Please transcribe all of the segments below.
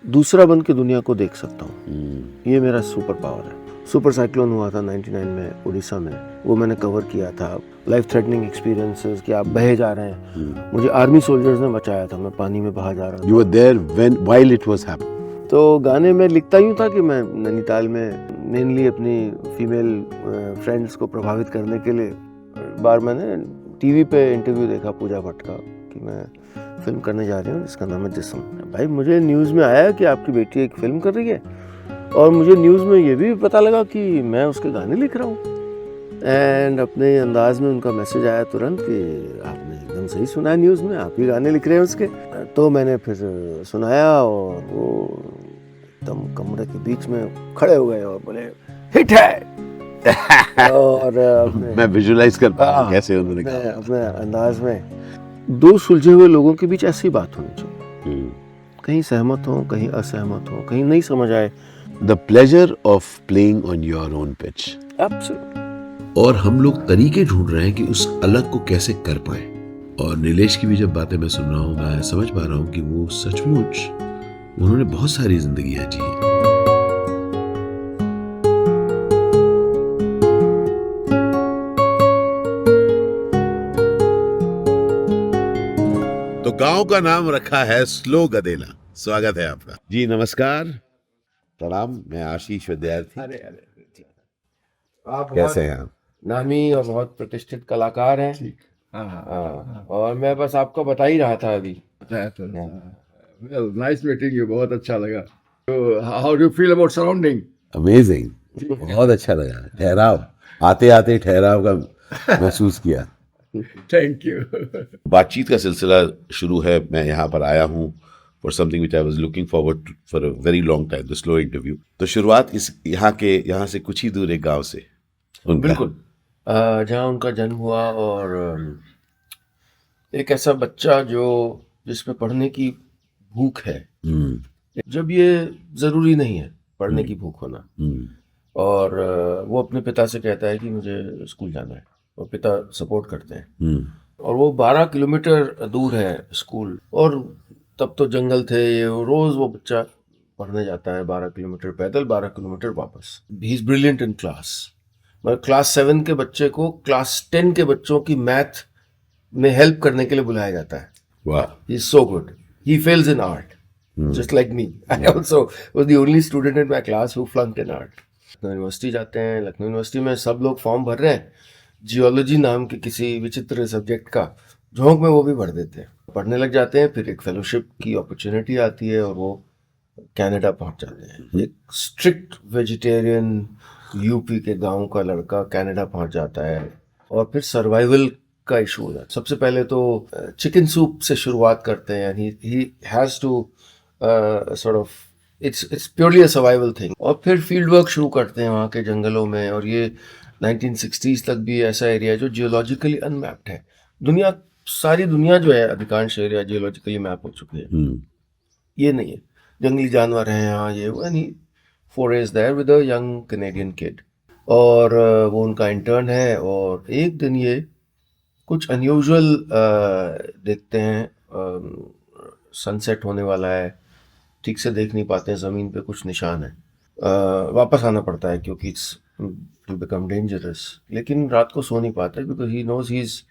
दूसरा बन के दुनिया को देख सकता हूँ। ये मेरा सुपर पावर है। सुपर साइक्लोन हुआ था 99 में उड़ीसा में, वो मैंने कवर किया था। लाइफ थ्रेटनिंग एक्सपीरियंसेस कि आप बहे जा रहे हैं, मुझे आर्मी सोल्जर्स ने बचाया था, मैं पानी में बहा जा रहा था। You were there while it was happening. तो गाने में लिखता यूँ था कि मैं नैनीताल में मेनली अपनी फीमेल फ्रेंड्स को प्रभावित करने के लिए, बार मैंने टीवी पे इंटरव्यू देखा पूजा भट्ट का कि मैं फिल्म करने जा रही हूँ जिसका नाम है जिस्म। भाई मुझे न्यूज़ में आया कि आपकी बेटी एक फिल्म कर रही है, और मुझे न्यूज़ में ये भी पता लगा कि मैं उसके गाने लिख रहा हूँ। एंड अपने अंदाज में उनका मैसेज आया तुरंत कि आपने एकदम सही सुना है, न्यूज़ में आप ही गाने लिख रहे हैं उसके। तो मैंने फिर सुनाया और वो एकदम कमरे के बीच में खड़े हो गए और बोले हिट है। और मैं विजुलाइज कर पा रहा हूं कैसे उन्होंने कहा। अपने अंदाज में दो सुलझे हुए लोगों के बीच ऐसी बात होनी चाहिए, कहीं सहमत हो, कहीं असहमत हो, कहीं नहीं समझ आए। The pleasure of playing on your own pitch. Absolutely. और हम लोग तरीके ढूंढ रहे हैं कि उस अलग को कैसे कर पाए। और नीलेश की भी जब बातें मैं सुन रहा हूँ, मैं समझ पा रहा हूँ कि वो सचमुच उन्होंने बहुत सारी जिंदगियां जी हैं। तो गांव का नाम रखा है स्लो गदेला। स्वागत है आपका जी। नमस्कार, प्रणाम। मैं आशीष विद्यार्थी। आप कैसे हैं आप? नामी और बहुत प्रतिष्ठित कलाकार हैं। हाँ, और मैं बस आपको बता ही रहा था अभी। Well, nice meeting you. बहुत अच्छा लगा. So, how do you feel about surrounding? Amazing, बहुत अच्छा लगा। ठहराव, आते आते ठहराव का महसूस किया। Thank you. बातचीत का सिलसिला शुरू है। मैं यहाँ पर आया हूँ for something which I was looking forward for a very long time, the slow interview. तो शुरुआत इस यहाँ से कुछ ही दूर एक गांव से। बिल्कुल, जहाँ उनका जन्म हुआ, और एक ऐसा बच्चा जिसमें पढ़ने की भूख है, जब ये जरूरी नहीं है पढ़ने की भूख होना। और वो अपने पिता से कहता है कि मुझे स्कूल जाना है, और पिता सपोर्ट करते हैं। और वो 12 किलोमीटर दूर है स्कूल, और तब तो जंगल थे ये, रोज वो बच्चा पढ़ने जाता है 12 किलोमीटर पैदल, 12 किलोमीटर वापस। He is brilliant in class. मतलब क्लास 7 के बच्चे को क्लास 10 के बच्चों की मैथ में हेल्प करने के लिए बुलाया जाता है। वाह, he is so good. He fails in art just like me. I also was the only student in my class who flunked in art. Lucknow university जाते हैं। लखनऊ यूनिवर्सिटी में सब लोग फॉर्म भर रहे हैं, जियोलॉजी नाम के किसी विचित्र सब्जेक्ट का, झोंक में वो भी भर देते हैं, पढ़ने लग जाते हैं। फिर एक फेलोशिप की अपॉर्चुनिटी आती है और वो कनाडा पहुंच जाते हैं। एक स्ट्रिक्ट वेजिटेरियन यूपी के गांव का लड़का कनाडा पहुंच जाता है, और फिर सर्वाइवल का इशू हो जाता है। सबसे पहले तो चिकन सूप से शुरुआत करते हैं। He has to sort of, it's purely a survival thing. और फिर फील्ड वर्क शुरू करते हैं वहाँ के जंगलों में। और ये 1960s तक भी ऐसा एरिया है जो जियोलॉजिकली अनमैप्ड है। सारी दुनिया जो है, अधिकांश एरिया जियोलॉजिकली मैप हो चुकी है। ये नहीं है, जंगली जानवर हैं यहाँ, ये वो। And he forage there with a young Canadian kid, और वो उनका इंटर्न है। और एक दिन ये कुछ अनयूजुअल देखते हैं, सनसेट होने वाला है, ठीक से देख नहीं पाते हैं, ज़मीन पे कुछ निशान है। वापस आना पड़ता है क्योंकि इट्स टू बिकम डेंजरस। लेकिन रात को सो नहीं पाते because he knows he is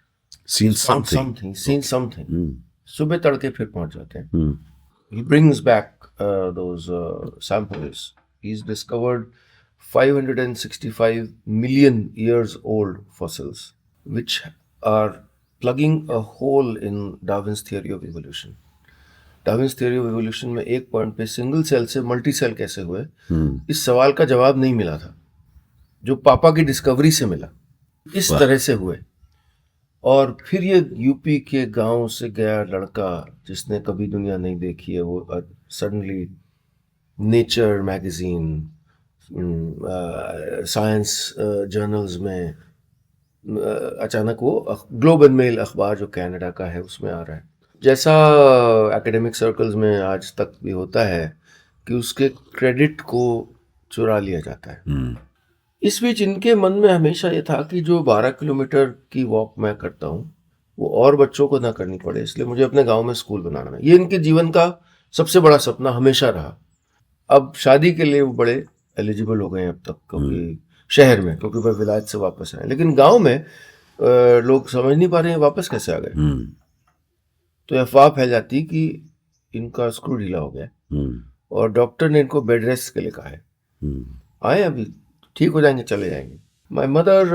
seen something. seen something. सुबह तड़के फिर पहुंच जाते हैं। He brings back those samples. He's discovered 565 million years old fossils, which are plugging a hole in Darwin's theory of evolution. Darwin's theory of evolution में एक point पे single cell से मल्टी सेल कैसे हुए, इस सवाल का जवाब नहीं मिला था, जो पापा की डिस्कवरी से मिला। इस तरह से हुए। और फिर ये यूपी के गांव से गया लड़का जिसने कभी दुनिया नहीं देखी है, वो suddenly nature magazine, science journals में अचानक वो ग्लोब एंड मेल अखबार जो कनाडा का है उसमें आ रहा है। जैसा एकेडमिक सर्कल्स में आज तक भी होता है कि उसके क्रेडिट को चुरा लिया जाता है। इस बीच इनके मन में हमेशा ये था कि जो 12 किलोमीटर की वॉक मैं करता हूँ वो और बच्चों को ना करनी पड़े, इसलिए मुझे अपने गांव में स्कूल बनाना है। ये इनके जीवन का सबसे बड़ा सपना हमेशा रहा। अब शादी के लिए वो बड़े एलिजिबल हो गए हैं अब तक, क्योंकि शहर में, क्योंकि वह विलायत से वापस आए। लेकिन गांव में लोग समझ नहीं पा रहे हैं वापस कैसे आ गए। तो अफवाह फैल जाती कि इनका स्क्रू ढीला हो गया और डॉक्टर ने इनको बेड रेस्ट के लिए कहा है। आए अभी ठीक हो जाएंगे, चले जाएंगे। My mother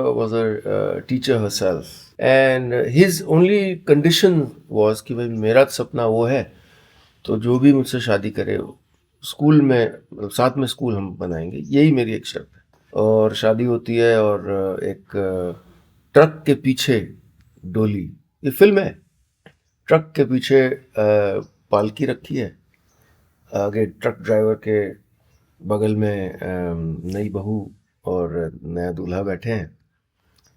was a teacher herself and his only condition was कि भाई मेरा सपना वो है, तो जो भी मुझसे शादी करे स्कूल में, साथ में स्कूल हम बनाएंगे, यही मेरी एक शर्त है। और शादी होती है और एक ट्रक के पीछे डोली, ये फिल्म है, ट्रक के पीछे पालकी रखी है, आगे ट्रक ड्राइवर के बगल में नई बहू और नया दूल्हा बैठे हैं,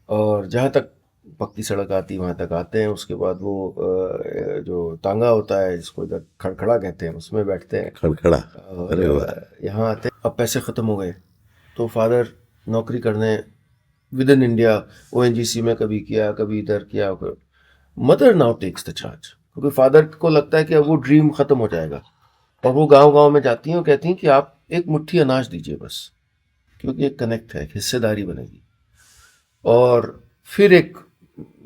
और जहाँ तक पक्की सड़क आती वहाँ तक आते हैं। उसके बाद वो जो तांगा होता है जिसको इधर खड़खड़ा कहते हैं, उसमें बैठते हैं। खड़खड़ा, अरे यहाँ आते हैं। अब पैसे ख़त्म हो गए तो फादर नौकरी करने विद इन इंडिया, ONGC में कभी किया, कभी इधर किया। Mother now takes the charge, क्योंकि फादर को लगता है कि अब वो ड्रीम ख़त्म हो जाएगा। और वो गांव-गांव में जाती हैं और कहती हैं कि आप एक मुट्ठी अनाज दीजिए बस, क्योंकि एक कनेक्ट है, एक हिस्सेदारी बनेगी। और फिर एक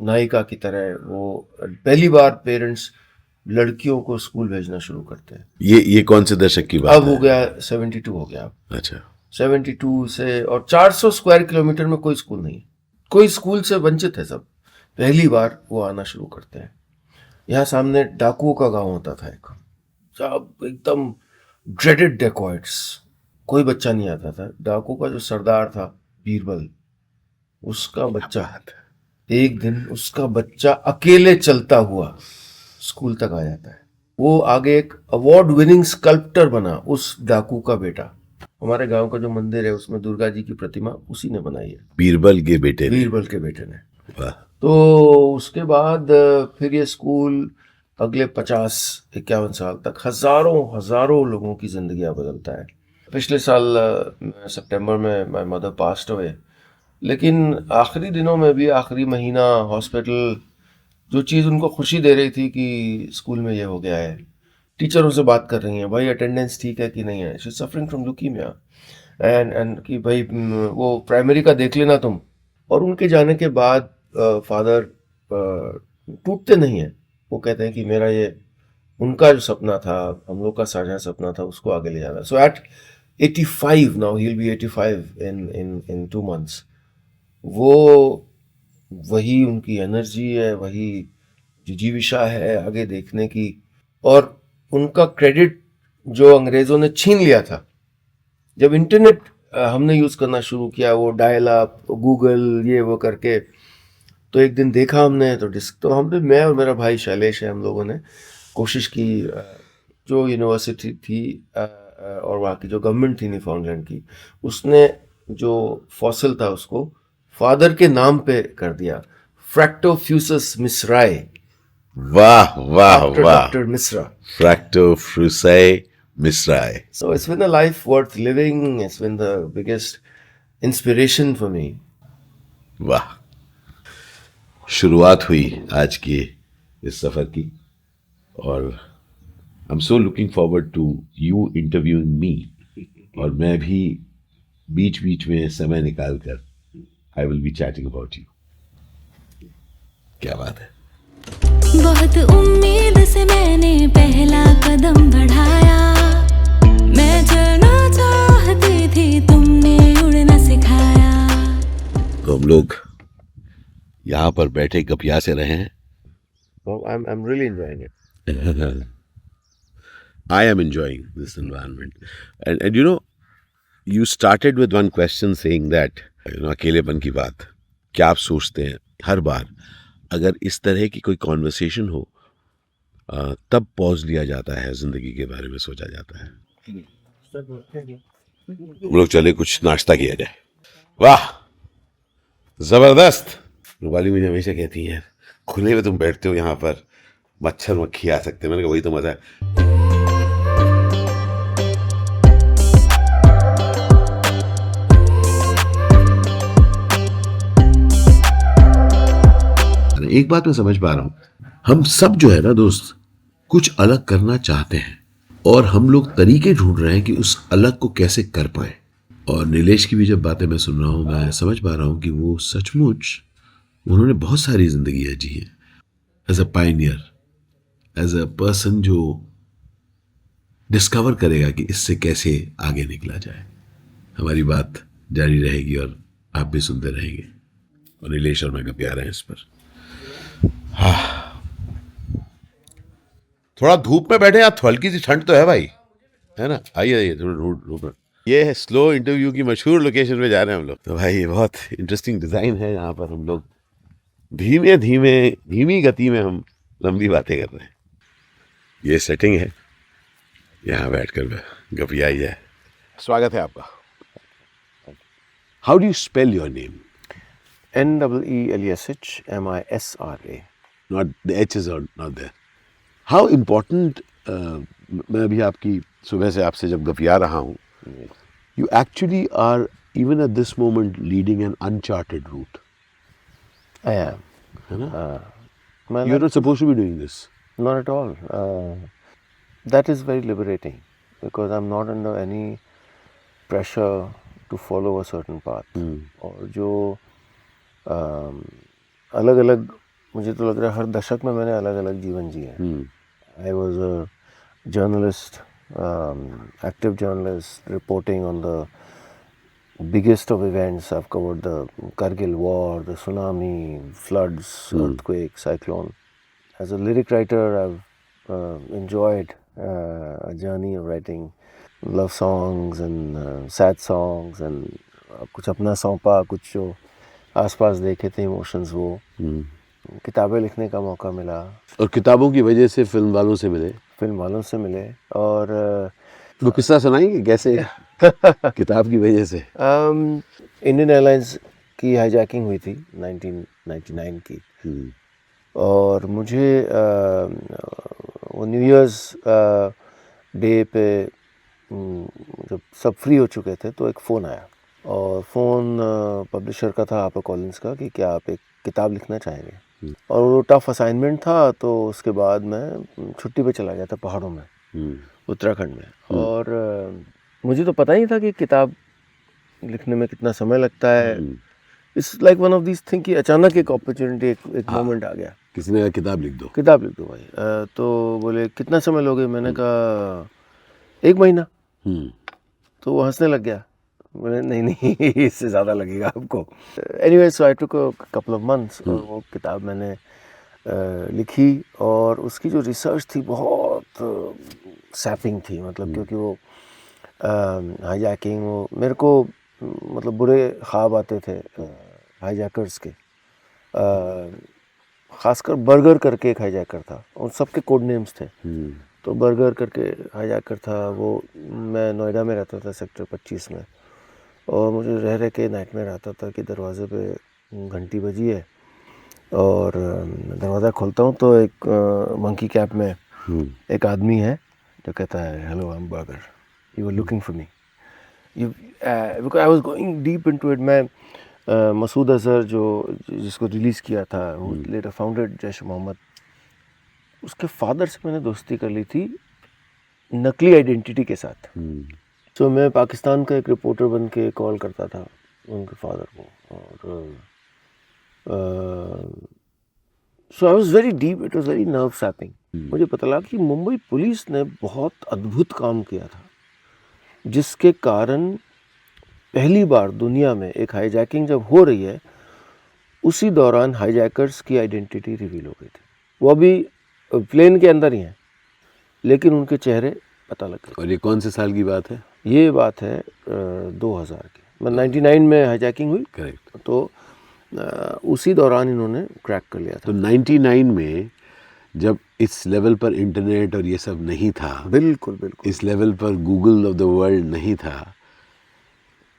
नायिका की तरह वो पहली बार पेरेंट्स लड़कियों को स्कूल भेजना शुरू करते हैं। ये कौन से दशक की बात अब है? हो गया 72 हो गया। अच्छा, 72 से, और 400 स्क्वायर किलोमीटर में कोई स्कूल नहीं, कोई स्कूल से वंचित है सब। पहली बार वो आना शुरू करते हैं। यहाँ सामने डाकुओं का गांव होता था एक, सब एकदम ड्रेडेड डेकॉइट्स, कोई बच्चा नहीं आता था। डाकुओं का जो सरदार था बीरबल, उसका बच्चा, एक दिन उसका बच्चा अकेले चलता हुआ स्कूल तक आ जाता है। वो आगे एक अवार्ड विनिंग स्कल्प्टर बना, उस डाकू का बेटा। हमारे गांव का जो मंदिर है उसमें दुर्गा जी की प्रतिमा उसी ने बनाई है, बीरबल के बेटे ने। बीरबल के बेटे ने। वाह। तो उसके बाद फिर ये स्कूल अगले 50-51 साल तक हजारों लोगों की जिंदगियां बदलता है। पिछले साल सितंबर में माय मदर पास्ड अवे, लेकिन आखिरी दिनों में भी, आखिरी महीना हॉस्पिटल, जो चीज़ उनको खुशी दे रही थी कि स्कूल में ये हो गया है, टीचरों से बात कर रही हैं, भाई अटेंडेंस ठीक है कि नहीं है, she suffering from leukaemia and कि भाई वो प्राइमरी का देख लेना तुम। और उनके जाने के बाद फादर टूटते नहीं हैं। वो कहते हैं कि मेरा ये, उनका जो सपना था, हम लोग का साझा सपना था, उसको आगे ले जाना। So at 85 now, he will be 85 in 2 months। वो वही उनकी एनर्जी है, वही जिजीविशा है आगे देखने की। और उनका क्रेडिट जो अंग्रेज़ों ने छीन लिया था, जब इंटरनेट हमने यूज़ करना शुरू किया, वो डायल अप, गूगल, ये वो करके, तो एक दिन देखा हमने तो हमने, मैं और मेरा भाई शैलेश है, हम लोगों ने कोशिश की, जो यूनिवर्सिटी थी और वहाँ की जो गवर्नमेंट थी न्यूफाउंडलैंड की, उसने जो फॉसिल था उसको फादर के नाम पे कर दिया, फ्रैक्टोफ्यूसस मिस्राई। वाह वाह वाह, डॉक्टर मिश्रा, फ्रैक्टोफ्यूसाई मिस्राई। So it's been a life worth living. It's been the biggest inspiration for me. वाह, शुरुआत हुई आज की इस सफर की, और I am so looking forward to you interviewing me. और मैं भी बीच बीच में समय निकाल कर I will be chatting about you. क्या बात है। बहुत उम्मीद से मैंने पहला कदम बढ़ाया, मैं चलना चाहती थी, तुमने उड़ना सिखाया। तो हम लोग यहाँ पर बैठे गपिया से रहे हैं। Well, I'm really enjoying it. I am enjoying this environment. And you know, you started with one question saying that, अकेलेपन की बात, क्या आप सोचते हैं हर बार अगर इस तरह की कोई कॉन्वर्सेशन हो तब पॉज लिया जाता है, जिंदगी के बारे में सोचा जाता है। हम लोग चले कुछ नाश्ता किया जाए। वाह, जबरदस्त। रूपाली मुझे हमेशा कहती है खुले में तुम बैठते हो यहाँ पर, मच्छर मक्खी आ सकते हैं। मैंने कहा वही तो मजा है। एक बात मैं समझ पा रहा हूं, हम सब जो है ना दोस्त, कुछ अलग करना चाहते हैं और हम लोग तरीके ढूंढ रहे हैं कि उस अलग को कैसे कर पाए। और नीलेश की भी जब बातें मैं सुन रहा हूँ, मैं समझ पा रहा हूँ कि वो सचमुच उन्होंने बहुत सारी जिंदगियां जी हैं as a pioneer, as a person जो डिस्कवर करेगा कि इससे कैसे आगे निकला जाए। हमारी बात जारी रहेगी और आप भी सुनते रहेंगे और नीलेश और मैं का प्यार है इस पर। थोड़ा धूप में बैठे, आप हल्की सी ठंड तो है भाई, है ना? आइए आइए, थोड़ा धूप में। ये है स्लो इंटरव्यू की मशहूर लोकेशन पे जा रहे हैं हम लोग। तो भाई बहुत इंटरेस्टिंग डिजाइन है यहाँ पर। हम लोग धीमे धीमे धीमी गति में हम लंबी बातें कर रहे हैं। ये सेटिंग है, यहाँ बैठकर गपियाई है। स्वागत है आपका। How do you spell your name? NEELESHMISRA. Not the H is not there. How important? मैं अभी आपकी सुबह से आपसे जब गपिया रहा हूँ, you actually are even at this moment leading an uncharted route. I am. है ना? My You're life- not supposed to be doing this. Not at all. That is very liberating because I'm not under any pressure to follow a certain path. और जो अलग अलग, मुझे तो लग रहा है हर दशक में मैंने अलग अलग जीवन जिए हैं। I was a journalist, active journalist, reporting on the biggest of events. I've covered the Kargil war, the tsunami, floods, earthquake, cyclone. As a lyric writer, I've enjoyed a journey of writing love songs and sad songs and कुछ अपना सौंपा, कुछ जो आसपास देखे थे emotions, वो किताबें लिखने का मौका मिला, और किताबों की वजह से फिल्म वालों से मिले। फिल्म वालों से मिले। और वो किस्सा सुनाएंगे कैसे किताब की वजह से? इंडियन एयरलाइंस की हाईजैकिंग हुई थी 1999 की, और मुझे वो न्यू ईयर्स डे पे जब सब फ्री हो चुके थे तो एक फ़ोन आया, और फ़ोन पब्लिशर का था, हापर कॉलिंस का, कि क्या आप एक किताब लिखना चाहेंगे। और वो टफ असाइनमेंट था, तो उसके बाद मैं छुट्टी पे चला गया था पहाड़ों में, उत्तराखंड में। और मुझे तो पता ही था कि किताब लिखने में कितना समय लगता है। It's like one of these thing कि अचानक एक अपॉर्चुनिटी, एक मोमेंट आ गया, किसी ने कहा किताब लिख दो। किताब लिख दो भाई। तो बोले कितना समय लोगे? मैंने कहा 1 महीना। तो वो हंसने लग गया, बोले नहीं नहीं इससे ज़्यादा लगेगा आपको। Anyway, so I took a couple of months, और वो किताब मैंने लिखी। और उसकी जो रिसर्च थी बहुत सैपिंग थी, मतलब क्योंकि वो हाईजैकिंग, वो मेरे को मतलब बुरे ख्वाब आते थे हाईजैकर्स के। ख़ासकर बर्गर करके एक हाईजैकर था, और सबके कोड नेम्स थे। तो बर्गर करके हाईजैकर था वो। मैं नोएडा में रहता था, सेक्टर 25 में, और मुझे रह रह के नाइटमेयर आता था कि दरवाजे पे घंटी बजी है, और दरवाज़ा खोलता हूँ तो एक मंकी कैप में एक आदमी है जो कहता है, hello, I am burger, you were looking for me. Because I was going deep into it. मैं मसूद अजहर जो जिसको रिलीज़ किया था, वो लेटर फाउंडेड जैश मोहम्मद, उसके फादर से मैंने दोस्ती कर ली थी नकली आइडेंटिटी के साथ। तो मैं पाकिस्तान का एक रिपोर्टर बन के कॉल करता था उनके फादर को, और so I was very deep, it was very nerve sapping. मुझे पता लगा कि मुंबई पुलिस ने बहुत अद्भुत काम किया था, जिसके कारण पहली बार दुनिया में एक हाईजैकिंग जब हो रही है, उसी दौरान हाईजैकर्स की आइडेंटिटी रिवील हो गई थी। वो अभी प्लेन के अंदर ही हैं, लेकिन उनके चेहरे पता लग गए। और ये कौन से साल की बात है? ये बात है 2000 की, मतलब 99 में हाईजैकिंग हुई। करेक्ट। तो उसी दौरान इन्होंने क्रैक कर लिया तो था। 99 में जब इस लेवल पर इंटरनेट और ये सब नहीं था, बिल्कुल बिल्कुल, इस लेवल पर गूगल ऑफ द वर्ल्ड नहीं था,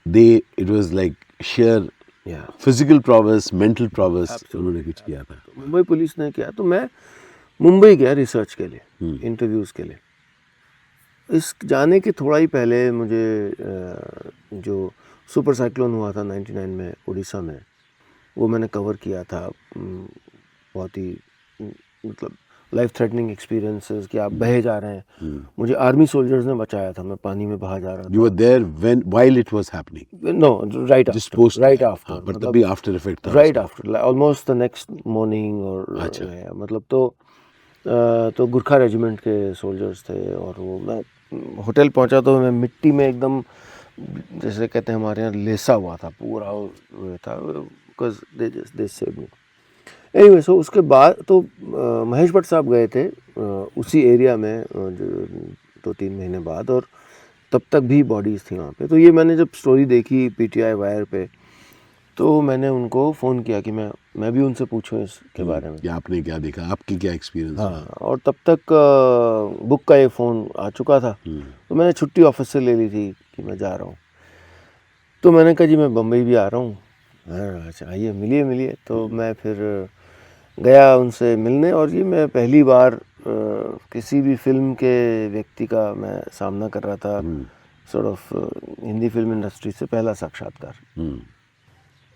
इट वाज लाइक शेयर या फिजिकल प्रोग्रेस, मेंटल प्रोग्रेस उन्होंने कुछ किया था। मुंबई पुलिस ने किया। तो मैं मुंबई गया रिसर्च के लिए, इंटरव्यूज़ के लिए। इस जाने के थोड़ा ही पहले मुझे जो सुपर साइक्लोन हुआ था 99 में उड़ीसा में, वो मैंने कवर किया था। बहुत ही मतलब लाइफ थ्रेटनिंग एक्सपीरियंसेस कि आप बहे जा रहे हैं। मुझे आर्मी सोल्जर्स ने बचाया था, मैं पानी में बहा जा रहा You were there while it was happening. था। No, right Just post. Right after, हाँ, but तभी after effect था राइट उसका। After, almost the next morning. और अच्छा। मतलब तो गुरखा रेजिमेंट के सोल्जर्स थे, और वो मैं होटल पहुंचा तो मैं मिट्टी में एकदम, जैसे कहते हैं हमारे यहाँ, लेसा हुआ था पूरा, वो था, because they saved me. Anyway, so उसके बाद तो महेश भट्ट साहब गए थे उसी एरिया में, जो 2-3 महीने बाद, और तब तक भी बॉडीज़ थी वहाँ पे। तो ये मैंने जब स्टोरी देखी पीटीआई वायर पे, तो मैंने उनको फ़ोन किया कि मैं भी उनसे पूछूं इसके बारे में। कि आपने क्या देखा, आपकी क्या एक्सपीरियंस? हाँ, और तब तक बुक का ये फ़ोन आ चुका था, तो मैंने छुट्टी ऑफिस से ले ली थी कि मैं जा रहा हूँ। तो मैंने कहा जी मैं बम्बई भी आ रहा हूँ। हाँ, अच्छा आइए, मिलिए। तो मैं फिर गया उनसे मिलने, और ये मैं पहली बार किसी भी फिल्म के व्यक्ति का मैं सामना कर रहा था, sort of Hindi film industry से पहला साक्षात्कार।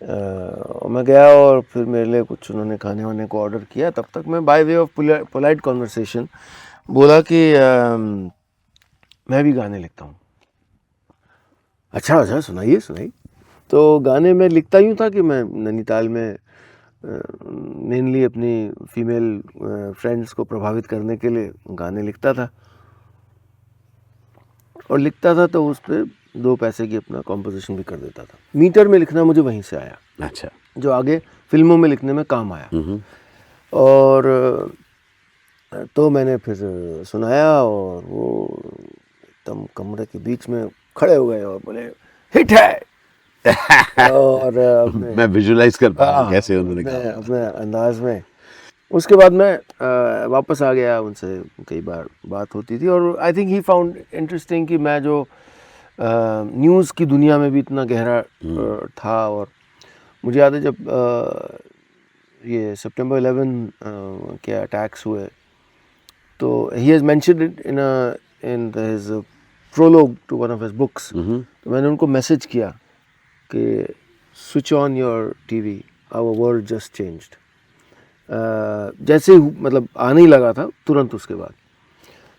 और मैं गया, और फिर मेरे लिए कुछ उन्होंने खाने वाने को ऑर्डर किया। तब तक मैं by way of polite conversation बोला कि मैं भी गाने लिखता हूँ। अच्छा, सुनाइए। तो गाने में लिखता यूँ था कि मैं नैनीताल में मेनली अपनी फीमेल फ्रेंड्स को प्रभावित करने के लिए गाने लिखता था, और लिखता था तो उस पर 2 पैसे की अपना कॉम्पोजिशन भी कर देता था। मीटर में लिखना मुझे वहीं से आया, अच्छा, जो आगे फिल्मों में लिखने में काम आया। और तो मैंने फिर सुनाया, और वो एकदम कमरे के बीच में खड़े हो गए और बोले हिट है। और मैं विजुलाइज कर पा रहा हूँ कैसे उन्होंने कहा अपने अंदाज में। उसके बाद मैं वापस आ गया, उनसे कई बार बात होती थी, और I think he found interesting कि मैं जो न्यूज़ की दुनिया में भी इतना गहरा था। और मुझे याद है जब ये सितंबर 11 के अटैक्स हुए, तो he has mentioned it in his prologue to one of his books. तो मैंने उनको मैसेज किया कि switch on your TV, our world just changed. जैसे ही मतलब आने ही लगा था तुरंत उसके बाद।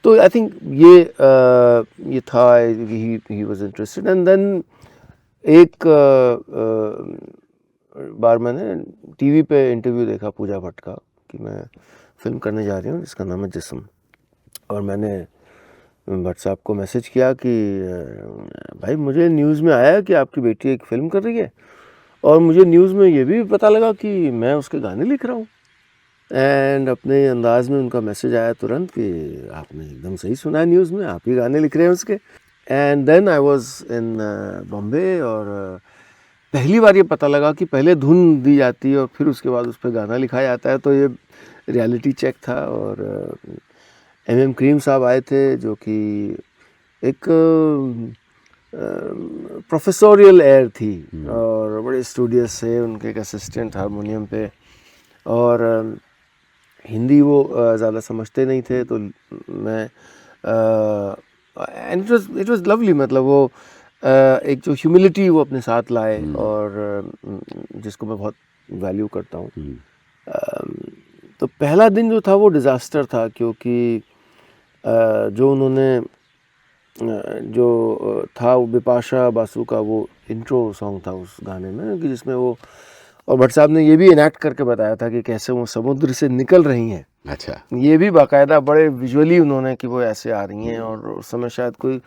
तो आई थिंक ये था, he was interested. And then एक बार मैंने टीवी पे इंटरव्यू देखा पूजा भट्ट का कि मैं फिल्म करने जा रही हूँ जिसका नाम है जिस्म। और मैंने भट्ट साहब को मैसेज किया कि भाई मुझे न्यूज़ में आया कि आपकी बेटी एक फ़िल्म कर रही है, और मुझे न्यूज़ में ये भी पता लगा कि मैं उसके गाने लिख रहा हूँ। एंड अपने अंदाज में उनका मैसेज आया तुरंत कि आपने एकदम सही सुना है, न्यूज़ में आप ही गाने लिख रहे हैं उसके। And then I was in Bombay, और पहली बार ये पता लगा कि पहले धुन दी जाती है और फिर उसके बाद उस पर गाना लिखा जाता है। तो ये रियलिटी चेक था। और एम करीम साहब आए थे, जो कि एक प्रोफेसोरियल एयर थी, और बड़े स्टूडियस से, उनके एक असिस्टेंट हारमोनियम पे, और हिंदी वो ज़्यादा समझते नहीं थे। तो मैं एंड इट वाज लवली, मतलब वो एक जो ह्यूमिलिटी वो अपने साथ लाए, और जिसको मैं बहुत वैल्यू करता हूँ। तो पहला दिन जो था वो डिज़ास्टर था, क्योंकि जो उन्होंने जो था वो बिपाशा बासु का वो इंट्रो सॉन्ग था उस गाने में, कि जिसमें वो, और भट्ट साहब ने ये भी इनैक्ट करके बताया था कि कैसे वो समुद्र से निकल रही हैं। अच्छा, ये भी बाकायदा बड़े विजुअली उन्होंने कि वो ऐसे आ रही हैं, और उस समय शायद कोई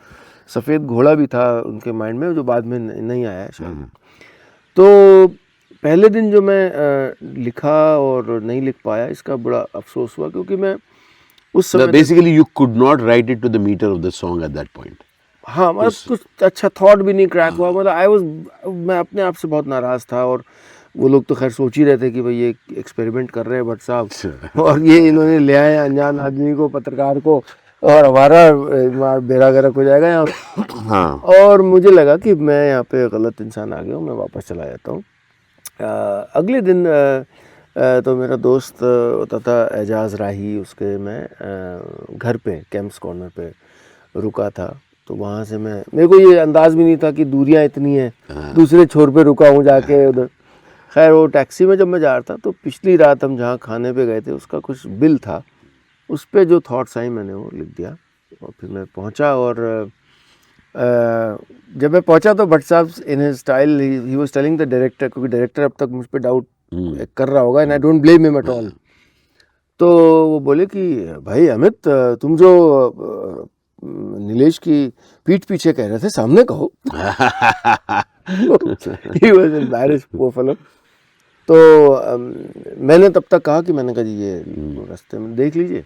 सफ़ेद घोड़ा भी था उनके माइंड में, जो बाद में नहीं आया है शायद। तो पहले दिन जो मैं लिखा और नहीं लिख पाया, इसका बड़ा अफसोस हुआ, क्योंकि मैं उस समय basically you could not write it to the metre of the song at that point. हाँ, मतलब कुछ अच्छा थॉट भी नहीं क्रैक हुआ। मतलब मैं अपने आप से बहुत नाराज़ था, और वो लोग तो खैर सोच ही रहे थे कि भाई ये एक्सपेरिमेंट कर रहे हैं भट्ट साहब, और ये इन्होंने ले आए अनजान आदमी को, पत्रकार को, और हमारा बेड़ा गर्क हो जाएगा यहाँ। हाँ। और मुझे लगा कि मैं यहाँ पे गलत इंसान आ गया हूँ, मैं वापस चला जाता हूँ। अगले दिन तो मेरा दोस्त होता था एजाज राही, उसके मैं घर पे कैंप्स कॉर्नर पे रुका था। तो वहाँ से मेरे को ये अंदाज़ भी नहीं था कि दूरियाँ इतनी हैं, दूसरे छोर पे रुका हूँ जाके उधर। खैर वो टैक्सी में जब मैं जा रहा था, तो पिछली रात हम जहाँ खाने पे गए थे उसका कुछ बिल था, उस पे जो थॉट्स आई मैंने वो लिख दिया और फिर मैं पहुंचा। और जब मैं पहुंचा तो भट्ट साहब in his style he was telling the director, क्योंकि डायरेक्टर अब तक मुझ पे डाउट कर रहा होगा and I don't blame him at all. तो वो बोले कि भाई अमित, तुम जो नीलेश की पीठ पीछे कह रहे थे सामने कहो। He was embarrassed poor fellow. तो मैंने तब तक कहा कि मैंने कहा जी ये रास्ते में देख लीजिए।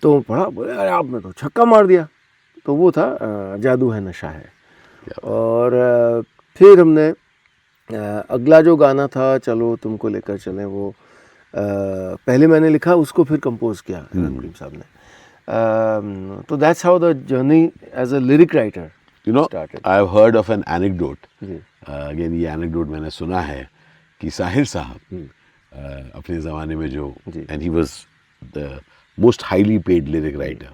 तो पढ़ा, बोले अरे आपने तो छक्का मार दिया। तो वो था जादू है नशा है। और फिर हमने अगला जो गाना था चलो तुमको लेकर चलें, वो पहले मैंने लिखा, उसको फिर कंपोज किया रहीम साहब ने। तो that's how the journey as a lyric writer You know, started. I have heard of an anecdote. जी। Again, ये anecdote मैंने सुना है कि साहिर साहब अपने ज़माने में जो and he was the most highly paid lyric writer.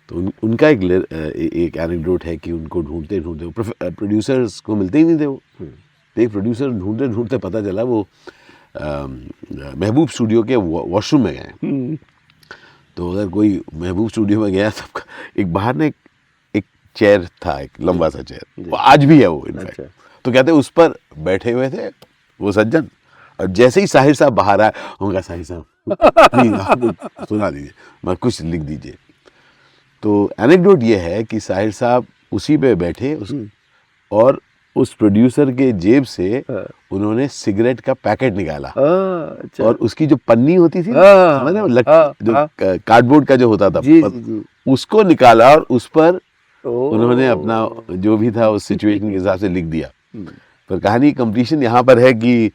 तो उनका एक anecdote है कि उनको ढूंढते ढूंढते प्रोड्यूसर्स को मिलते ही नहीं थे वो। तो एक प्रोड्यूसर ढूंढते ढूंढते पता चला वो महबूब स्टूडियो के वॉशरूम में गए। तो अगर कोई महबूब स्टूडियो में गया तब एक बाहर ने एक चेयर था, एक लंबा सा चेयर, वो आज भी है वो इनफैक्ट। तो कहते उस पर बैठे हुए थे वो सज्जन, और जैसे ही साहिर साहब बाहर आए उनका साहिर साहब प्लीज आप सुना दीजिए, मैं कुछ लिख दीजिए। तो एनेक्डोट ये है कि साहिर साहब उसी पे बैठे और उस प्रोड्यूसर के जेब से उन्होंने सिगरेट का पैकेट निकाला और उसकी जो पन्नी होती थी समझ रहे हो, जो कार्डबोर्ड का जो होता था उसको निकाला और उस पर उन्होंने अपना जो भी था उस सिचुएशन के हिसाब से लिख दिया। पर कहानी कंप्लीशन यहाँ पर है कि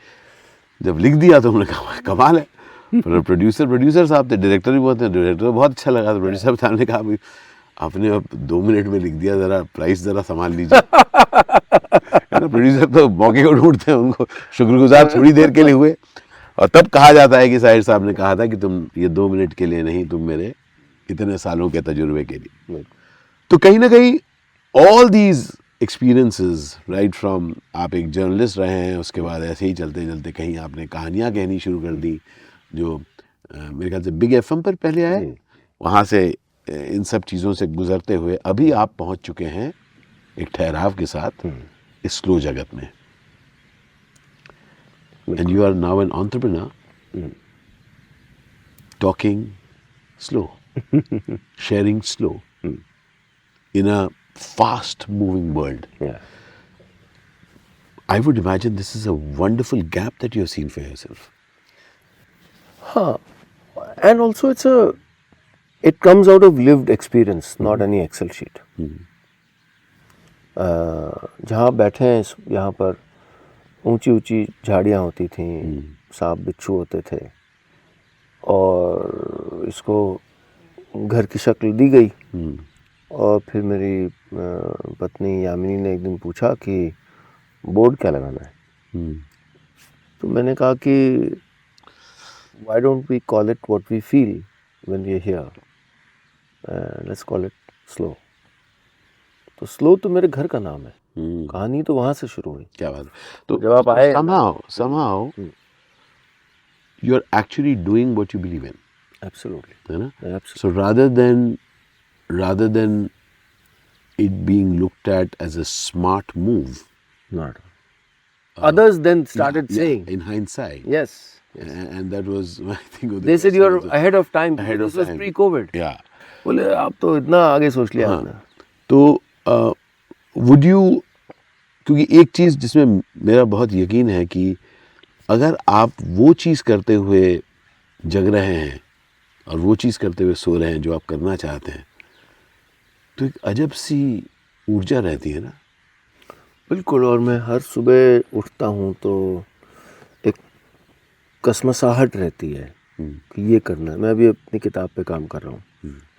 जब लिख दिया तो उन्होंने कहा कमाल है। पर प्रोड्यूसर साहब थे, डायरेक्टर भी बहुत थे, डायरेक्टर बहुत अच्छा लगा। तो प्रोड्यूसर साहब ने कहा आपने अब 2 मिनट में लिख दिया, जरा प्राइस जरा संभाल लीजिए। प्रोड्यूसर तो मौके को ढूंढते हैं, उनको शुक्रगुजार थोड़ी देर के लिए हुए। और तब कहा जाता है कि साहिर साहब ने कहा था कि तुम ये 2 मिनट के लिए नहीं, तुम मेरे इतने सालों के तजुर्बे के लिए। तो कहीं ना कहीं all these experiences right from, आप एक जर्नलिस्ट रहे हैं, उसके बाद ऐसे ही चलते चलते कहीं आपने कहानियाँ कहनी शुरू कर दी जो मेरे ख्याल से बिग एफएम पर पहले आए, वहाँ से इन सब चीज़ों से गुजरते हुए अभी आप पहुँच चुके हैं एक ठहराव के साथ इस स्लो जगत में। And you are now an entrepreneur, talking slow, sharing slow in a fast moving world. Yeah. I would imagine this is a wonderful gap that you've seen for yourself. And also it comes out of lived experience, not any Excel sheet. जहाँ बैठे हैं यहाँ पर ऊंची ऊंची झाड़ियाँ होती थीं, सांप बिच्छू होते थे, और इसको घर की शक्ल दी गई। और फिर मेरी पत्नी यामिनी ने एक दिन पूछा कि बोर्ड क्या लगाना है। तो मैंने कहा कि why don't we call it what we feel when we are here, let's call it slow. तो स्लो तो मेरे घर का नाम है, कहानी तो वहाँ से शुरू हुई। क्या बात है। तो जब आप आए somehow you are actually doing what you believe in. Absolutely. है ना? Absolutely. So rather than it being looked at as a smart move, Not. Others then started saying, in hindsight, yes. and that was I think They said you are ahead of time. Ahead of This was time. pre-COVID. Yeah. बोले आप तो इतना आगे सोच लिया आपने। तो would you, क्योंकि एक चीज़ जिसमें मेरा बहुत यकीन है कि अगर आप वो चीज़ करते हुए जग रहे हैं और वो चीज़ करते हुए सो रहे हैं जो आप करना चाहते हैं, तो एक अजब सी ऊर्जा रहती है ना। बिल्कुल। और मैं हर सुबह उठता हूँ तो एक कसमसाहट रहती है कि ये करना है। मैं अभी अपनी किताब पे काम कर रहा हूँ,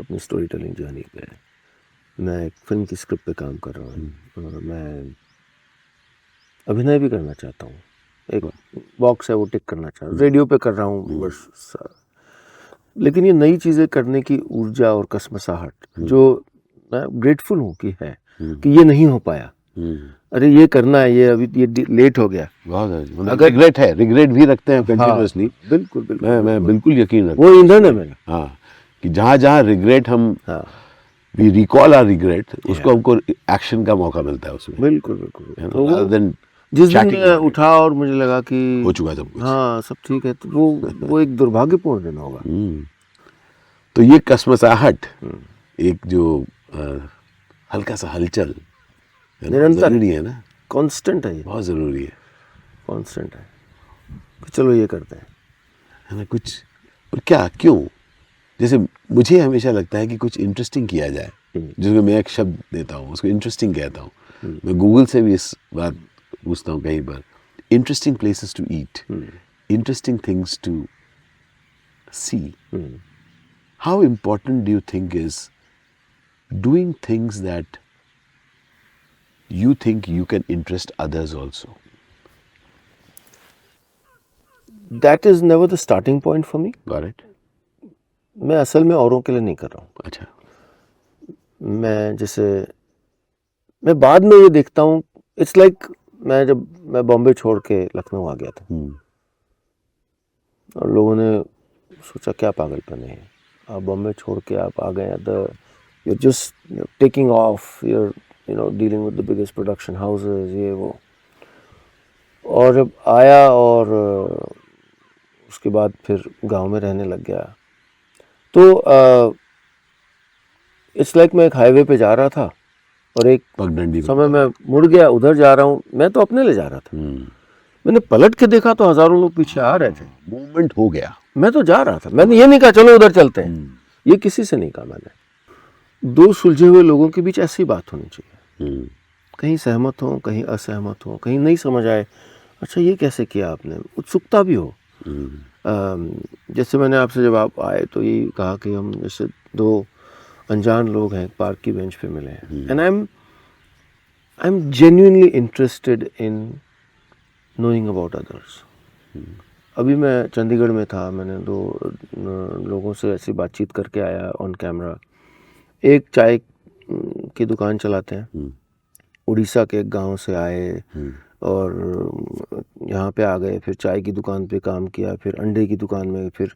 अपनी स्टोरी टेलिंग जर्नी पे। मैं एक फिल्म की स्क्रिप्ट पे काम कर रहा हूँ, और मैं अभिनय भी करना चाहता हूँ। एक बॉक्स है वो टिक करना चाहता हूँ, रेडियो पे कर रहा हूँ बस। लेकिन ये नई चीज़ें करने की ऊर्जा और कसमसाहट जो मैं ग्रेटफुल हूँ कि है, कि ये नहीं हो पाया। अरे ये करना है, ये अभी ये लेट हो गया। बहुत अगर रिग्रेट भी रखते हैं कंटिन्यूअसली। बिल्कुल बिल्कुल, मैं बिल्कुल यकीन रखता हूँ, वो ईंधन है मेरा। हाँ, कि जहाँ जहाँ रिग्रेट हम हाँ वी रिकॉल आर रिग्रेट, उसको हमको एक्शन का मौका मिलता है उसमें, बिल्कुल बिल्कुल। you know, तो rather than जिस दिन chatting मैं about it. उठा और मुझे लगा कि हो चुका सब कुछ। हाँ सब ठीक है, तो वो एक दुर्भाग्यपूर्ण दिन होगा। तो ये कसमसाहट, एक जो हल्का सा हलचल निरंतर जरूरी है ना, कांस्टेंट है, ये बहुत जरूरी है कांस्टेंट है कि चलो ये करते हैं। है ना। कुछ और क्या, क्यों, जैसे मुझे हमेशा लगता है कि कुछ इंटरेस्टिंग किया जाए, जिसको मैं एक शब्द देता हूँ उसको इंटरेस्टिंग कहता हूँ। मैं गूगल से भी इस बात पूछता हूँ कई बार, interesting places to eat, interesting things to see. How important do you think is doing things that you think you can interest others also? That is never the starting point for me. Got it? मैं असल में औरों के लिए नहीं कर रहा हूँ। अच्छा। मैं बाद में ये देखता हूँ, इट्स लाइक जब मैं बॉम्बे छोड़ के लखनऊ आ गया था और लोगों ने सोचा क्या पागलपन है, आप बॉम्बे छोड़ के आप आ गए, you're just taking off, you're dealing with the biggest production houses, ये वो। और जब आया और उसके बाद फिर गांव में रहने लग गया, तो इट्स लाइक मैं एक हाईवे पे जा रहा था और एक पगडंडी समय मैं मुड़ गया, उधर जा रहा हूँ, मैं तो अपने ले जा रहा था। मैंने पलट के देखा तो हजारों लोग पीछे आ रहे थे, मूवमेंट हो गया, मैं तो जा रहा था। मैंने ये नहीं कहा चलो उधर चलते हैं, ये किसी से नहीं कहा मैंने। दो सुलझे हुए लोगों के बीच ऐसी बात होनी चाहिए, कहीं सहमत हो, कहीं असहमत हो, कहीं नहीं समझ आए, अच्छा ये कैसे किया आपने, उत्सुकता भी हो। जैसे मैंने आपसे जब आप आए तो ये कहा कि हम जैसे दो अनजान लोग हैं पार्क की बेंच पे मिले हैं, and I am genuinely interested in knowing about others. अभी मैं चंडीगढ़ में था, मैंने दो लोगों से ऐसी बातचीत करके आया ऑन कैमरा। एक चाय की दुकान चलाते हैं, उड़ीसा के एक गांव से आए और यहाँ पे आ गए, फिर चाय की दुकान पे काम किया, फिर अंडे की दुकान में, फिर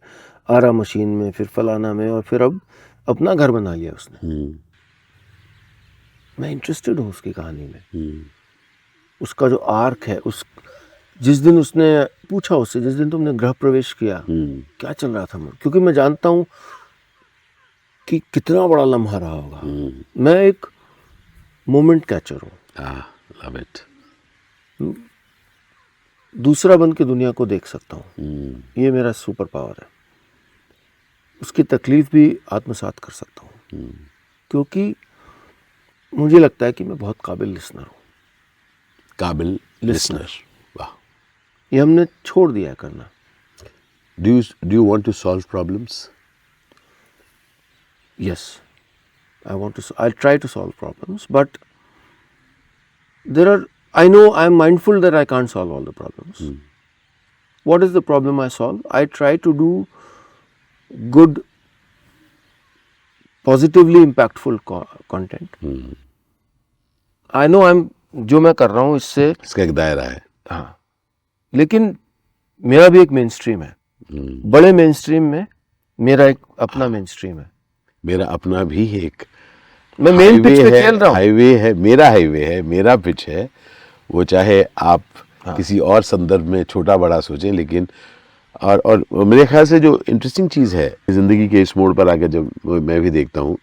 आरा मशीन में, फिर फलाना में, और फिर अब अपना घर बना लिया उसने। मैं इंटरेस्टेड हूँ उसकी कहानी में, उसका जो आर्क है, उस जिस दिन उसने पूछा उससे, जिस दिन तुमने गृह प्रवेश किया क्या चल रहा था, क्योंकि मैं जानता हूँ कि कितना बड़ा लम्हा रहा होगा। मैं एक मोमेंट कैचर हूँ, लव इट। दूसरा बन के दुनिया को देख सकता हूँ, ये मेरा सुपर पावर है। उसकी तकलीफ भी आत्मसात कर सकता हूँ, क्योंकि मुझे लगता है कि मैं बहुत काबिल लिसनर हूँ। काबिल लिसनर, वाह। ये हमने छोड़ दिया है करना। Do you want to solve problems? Yes, I'll try to solve problems, but I know I'm mindful that I can't solve all the problems. What is the problem I solve? I try to do good, positively impactful content. I know जो मैं कर रहा हूँ इससे इसका एक दायरा है, हाँ, लेकिन मेरा भी एक मेन स्ट्रीम है। बड़े मेन स्ट्रीम में मेरा एक अपना मेन स्ट्रीम है। मेरा अपना भी एक, मैं मेन पिच पे खेल रहा हूँ। हाईवे है, मेरा हाईवे है, मेरा पिच है। वो चाहे आप किसी और संदर्भ में छोटा बड़ा सोचें, लेकिन और मेरे ख्याल से जो इंटरेस्टिंग चीज़ है ज़िंदगी के इस मोड़ पर आकर जब मैं भी देखता हूँ,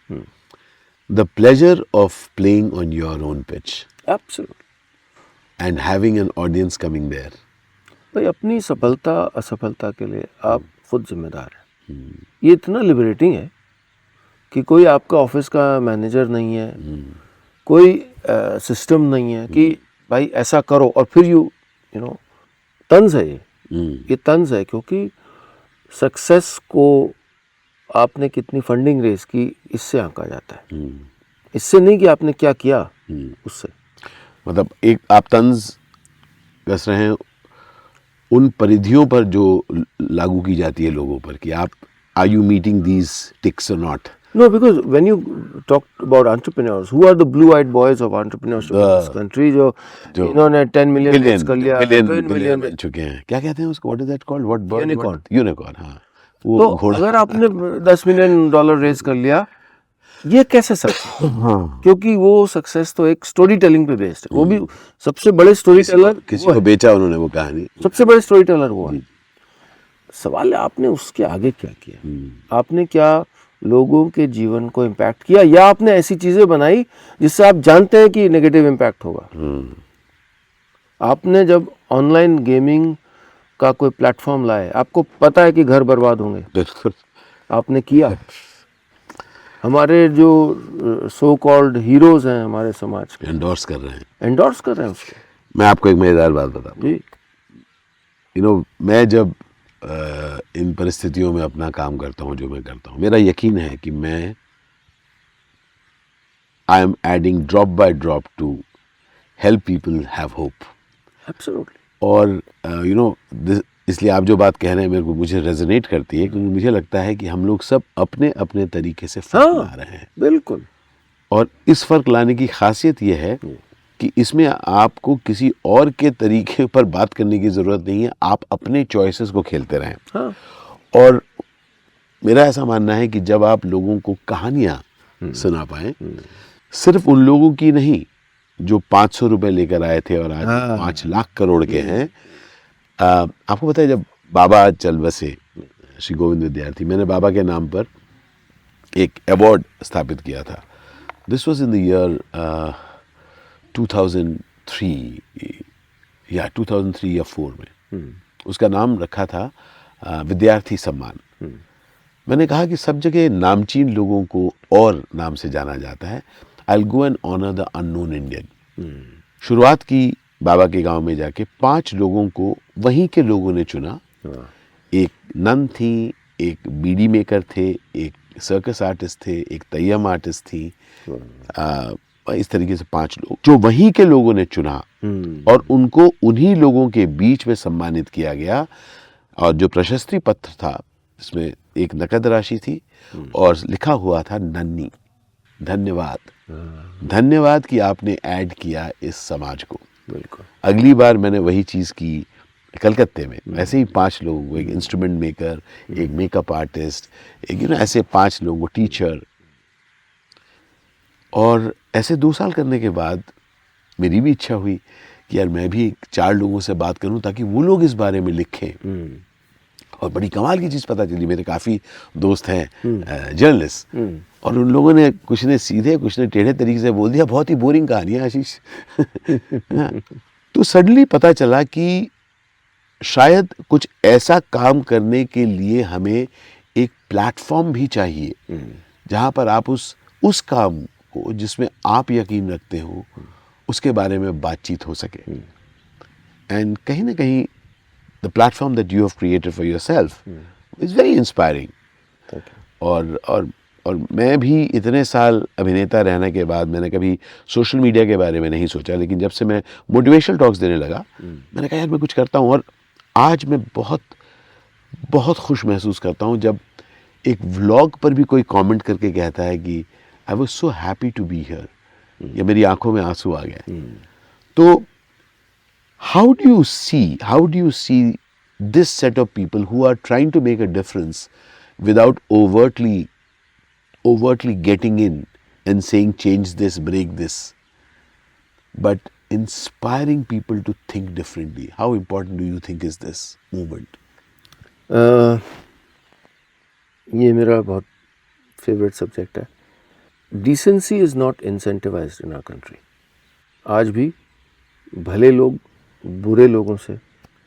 the pleasure of playing on your own pitch absolutely and having an audience coming there. भाई अपनी सफलता असफलता के लिए आप खुद जिम्मेदार हैं। ये इतना लिबरेटिंग है कि कोई आपका ऑफिस का मैनेजर नहीं है, कोई सिस्टम नहीं है कि भाई ऐसा करो और फिर यू नो तंज है। ये तंज है, क्योंकि सक्सेस को आपने कितनी फंडिंग रेज की इससे आंका जाता है, इससे नहीं कि आपने क्या किया उससे। मतलब एक आप तंज कस रहे हैं उन परिधियों पर जो लागू की जाती है लोगों पर, कि आप are you meeting these ticks और नॉट। No, because when you talk about entrepreneurs, who are the blue-eyed boys of entrepreneurship in this country, जो इन्होंने 10 million hits कर लिया, 10 million बन चुके हैं, क्या कहते हैं उसको, what is that called, what bird, Unicorn. Unicorn. हाँ, वो तो घोड़ा अगर आपने $10 मिलियन रेज कर लिया, ये कैसे सक्सेस? हाँ क्योंकि वो सक्सेस तो एक स्टोरी टेलिंग पे बेस्ड है। वो भी सबसे बड़े स्टोरी टेलर किसी वो को है, बेचा उन्होंने वो कहानी। सबसे बड़े स्टोरी टेलर वो है। सवाल है आपने उसके आगे क्या किया, आपने क्या लोगों के जीवन को इम्पैक्ट किया, या आपने ऐसी चीजें बनाई जिससे आप जानते हैं कि नेगेटिव इम्पैक्ट होगा। आपने जब ऑनलाइन गेमिंग का कोई प्लेटफॉर्म लाए, आपको पता है कि घर बर्बाद होंगे, बिल्कुल आपने किया। हमारे जो सो कॉल्ड हीरोज हैं हमारे समाज के, एंडोर्स कर रहे हैं। एंडोर्स कर रहे हैं उसको। मैं आपको एक मजेदार बात बताता हूँ। जी, मैं जब इन परिस्थितियों में अपना काम करता हूँ जो मैं करता हूँ, मेरा यकीन है कि मैं I am adding drop by drop to help people have hope. Absolutely. और इसलिए आप जो बात कह रहे हैं मुझे रेजोनेट करती है, क्योंकि मुझे लगता है कि हम लोग सब अपने अपने तरीके से फर्क ला रहे हैं। बिल्कुल। और इस फर्क लाने की खासियत यह है कि इसमें आपको किसी और के तरीके पर बात करने की ज़रूरत नहीं है, आप अपने चॉइसेस को खेलते रहें। हाँ, और मेरा ऐसा मानना है कि जब आप लोगों को कहानियाँ सुना पाएं, सिर्फ उन लोगों की नहीं जो 500 रुपये लेकर आए थे और आज 5 लाख करोड़ के हैं। आपको पता है, जब बाबा चल बसे श्री गोविंद विद्यार्थी, मैंने बाबा के नाम पर एक अवार्ड स्थापित किया था। This was in the year 2003 या 4 में। उसका नाम रखा था विद्यार्थी सम्मान। मैंने कहा कि सब जगह नामचीन लोगों को और नाम से जाना जाता है, I will go and honour the unknown Indian. शुरुआत की बाबा के गांव में जाके 5 लोगों को वहीं के लोगों ने चुना। एक नन थी, एक बीडी मेकर थे, एक सर्कस आर्टिस्ट थे, एक तैयम आर्टिस्ट थी। इस तरीके से 5 लोग जो वहीं के लोगों ने चुना और उनको उन्हीं लोगों के बीच में सम्मानित किया गया। और जो प्रशस्ति पत्र था, इसमें एक नकद राशि थी और लिखा हुआ था नन्नी, धन्यवाद, धन्यवाद कि आपने ऐड किया इस समाज को। बिल्कुल। अगली बार मैंने वही चीज़ की कलकत्ते में, ऐसे ही 5 लोग, एक इंस्ट्रूमेंट मेकर, एक मेकअप आर्टिस्ट, एक ऐसे 5 लोगों, टीचर। और ऐसे 2 साल करने के बाद मेरी भी इच्छा हुई कि यार मैं भी 4 लोगों से बात करूं ताकि वो लोग इस बारे में लिखें। और बड़ी कमाल की चीज़ पता चली, मेरे काफ़ी दोस्त हैं जर्नलिस्ट, और उन लोगों ने कुछ ने सीधे कुछ ने टेढ़े तरीके से बोल दिया, बहुत ही बोरिंग कहानी है आशीष। तो सडनली पता चला कि शायद कुछ ऐसा काम करने के लिए हमें एक प्लेटफॉर्म भी चाहिए जहाँ पर आप उस काम को जिसमें आप यकीन रखते हो उसके बारे में बातचीत हो सके। एंड कहीं ना कहीं the platform that you have created for yourself is very inspiring. और मैं भी इतने साल अभिनेता रहने के बाद मैंने कभी सोशल मीडिया के बारे में नहीं सोचा, लेकिन जब से मैं मोटिवेशनल टॉक्स देने लगा, मैंने कहा यार मैं कुछ करता हूँ। और आज मैं बहुत बहुत खुश महसूस करता हूँ जब एक व्लॉग पर भी कोई कमेंट करके कहता है कि I was so happy to be here, या मेरी आंखों में आंसू आ गए। तो how do you see this set of people who are trying to make a difference without overtly getting in and saying change this, break this, but inspiring people to think differently? How important do you think is this movement? ये मेरा बहुत favourite subject है। Decency is not incentivised in our country. आज भी भले लोग बुरे लोगों से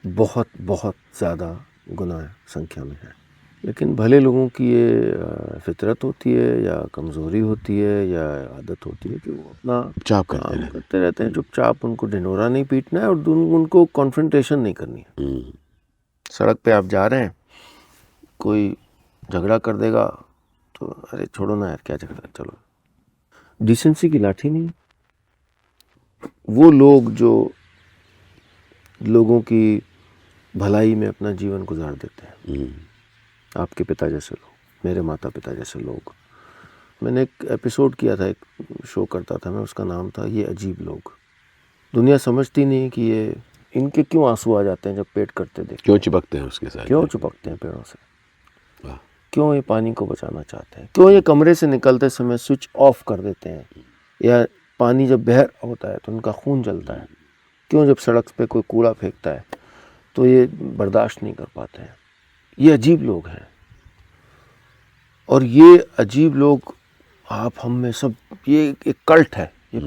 बहुत बहुत ज़्यादा गुना संख्या में है, लेकिन भले लोगों की ये फितरत होती है या कमज़ोरी होती है या आदत होती है कि वो अपना चुपचाप काम करते रहते हैं, चुपचाप। उनको ढिंढोरा नहीं पीटना है और उनको कॉन्फ्रंटेशन नहीं करनी है। सड़क पे आप जा रहे हैं, कोई झगड़ा कर देगा तो अरे छोड़ो ना यार, क्या झगड़ा, चलो। डिसेंसी की लाठी नहीं। वो लोग जो लोगों की भलाई में अपना जीवन गुजार देते हैं, आपके पिता जैसे लोग, मेरे माता पिता जैसे लोग। मैंने एक एपिसोड किया था, एक शो करता था मैं, उसका नाम था ये अजीब लोग। दुनिया समझती नहीं कि ये इनके क्यों आंसू आ जाते हैं जब पेट करते देख, क्यों चिपकते हैं उसके साथ, क्यों चिपकते हैं पेड़ों से। वाह। क्यों ये पानी को बचाना चाहते हैं, क्यों ये कमरे से निकलते समय स्विच ऑफ कर देते हैं, या पानी जब बह होता है तो उनका खून जलता है, क्यों जब सड़क पे कोई कूड़ा फेंकता है तो ये बर्दाश्त नहीं कर पाते हैं। ये अजीब लोग हैं, और ये अजीब लोग आप हम में सब, ये एक कल्ट है ये।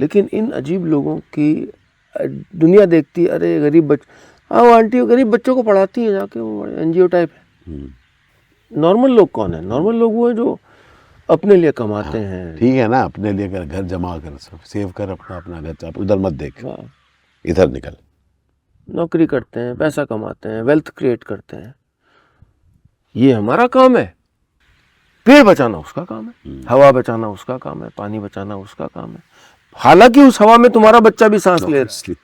लेकिन इन अजीब लोगों की दुनिया देखती है, अरे गरीब हाँ वो आंटी गरीब बच्चों को पढ़ाती है जाके, वो NGO टाइप है। नॉर्मल लोग कौन है? नॉर्मल लोग वो हैं जो अपने लिए कमाते हैं। ठीक है ना, अपने लिए कर, घर जमा कर, सब सेव कर अपना अपना घर, आप उधर मत देख, हाँ, इधर निकल। नौकरी करते हैं, पैसा कमाते हैं, वेल्थ क्रिएट करते हैं। ये हमारा काम है। पेड़ बचाना उसका काम है, हवा बचाना उसका काम है, पानी बचाना उसका काम है। हालांकि उस हवा में तुम्हारा बच्चा भी सांस ले रहा है।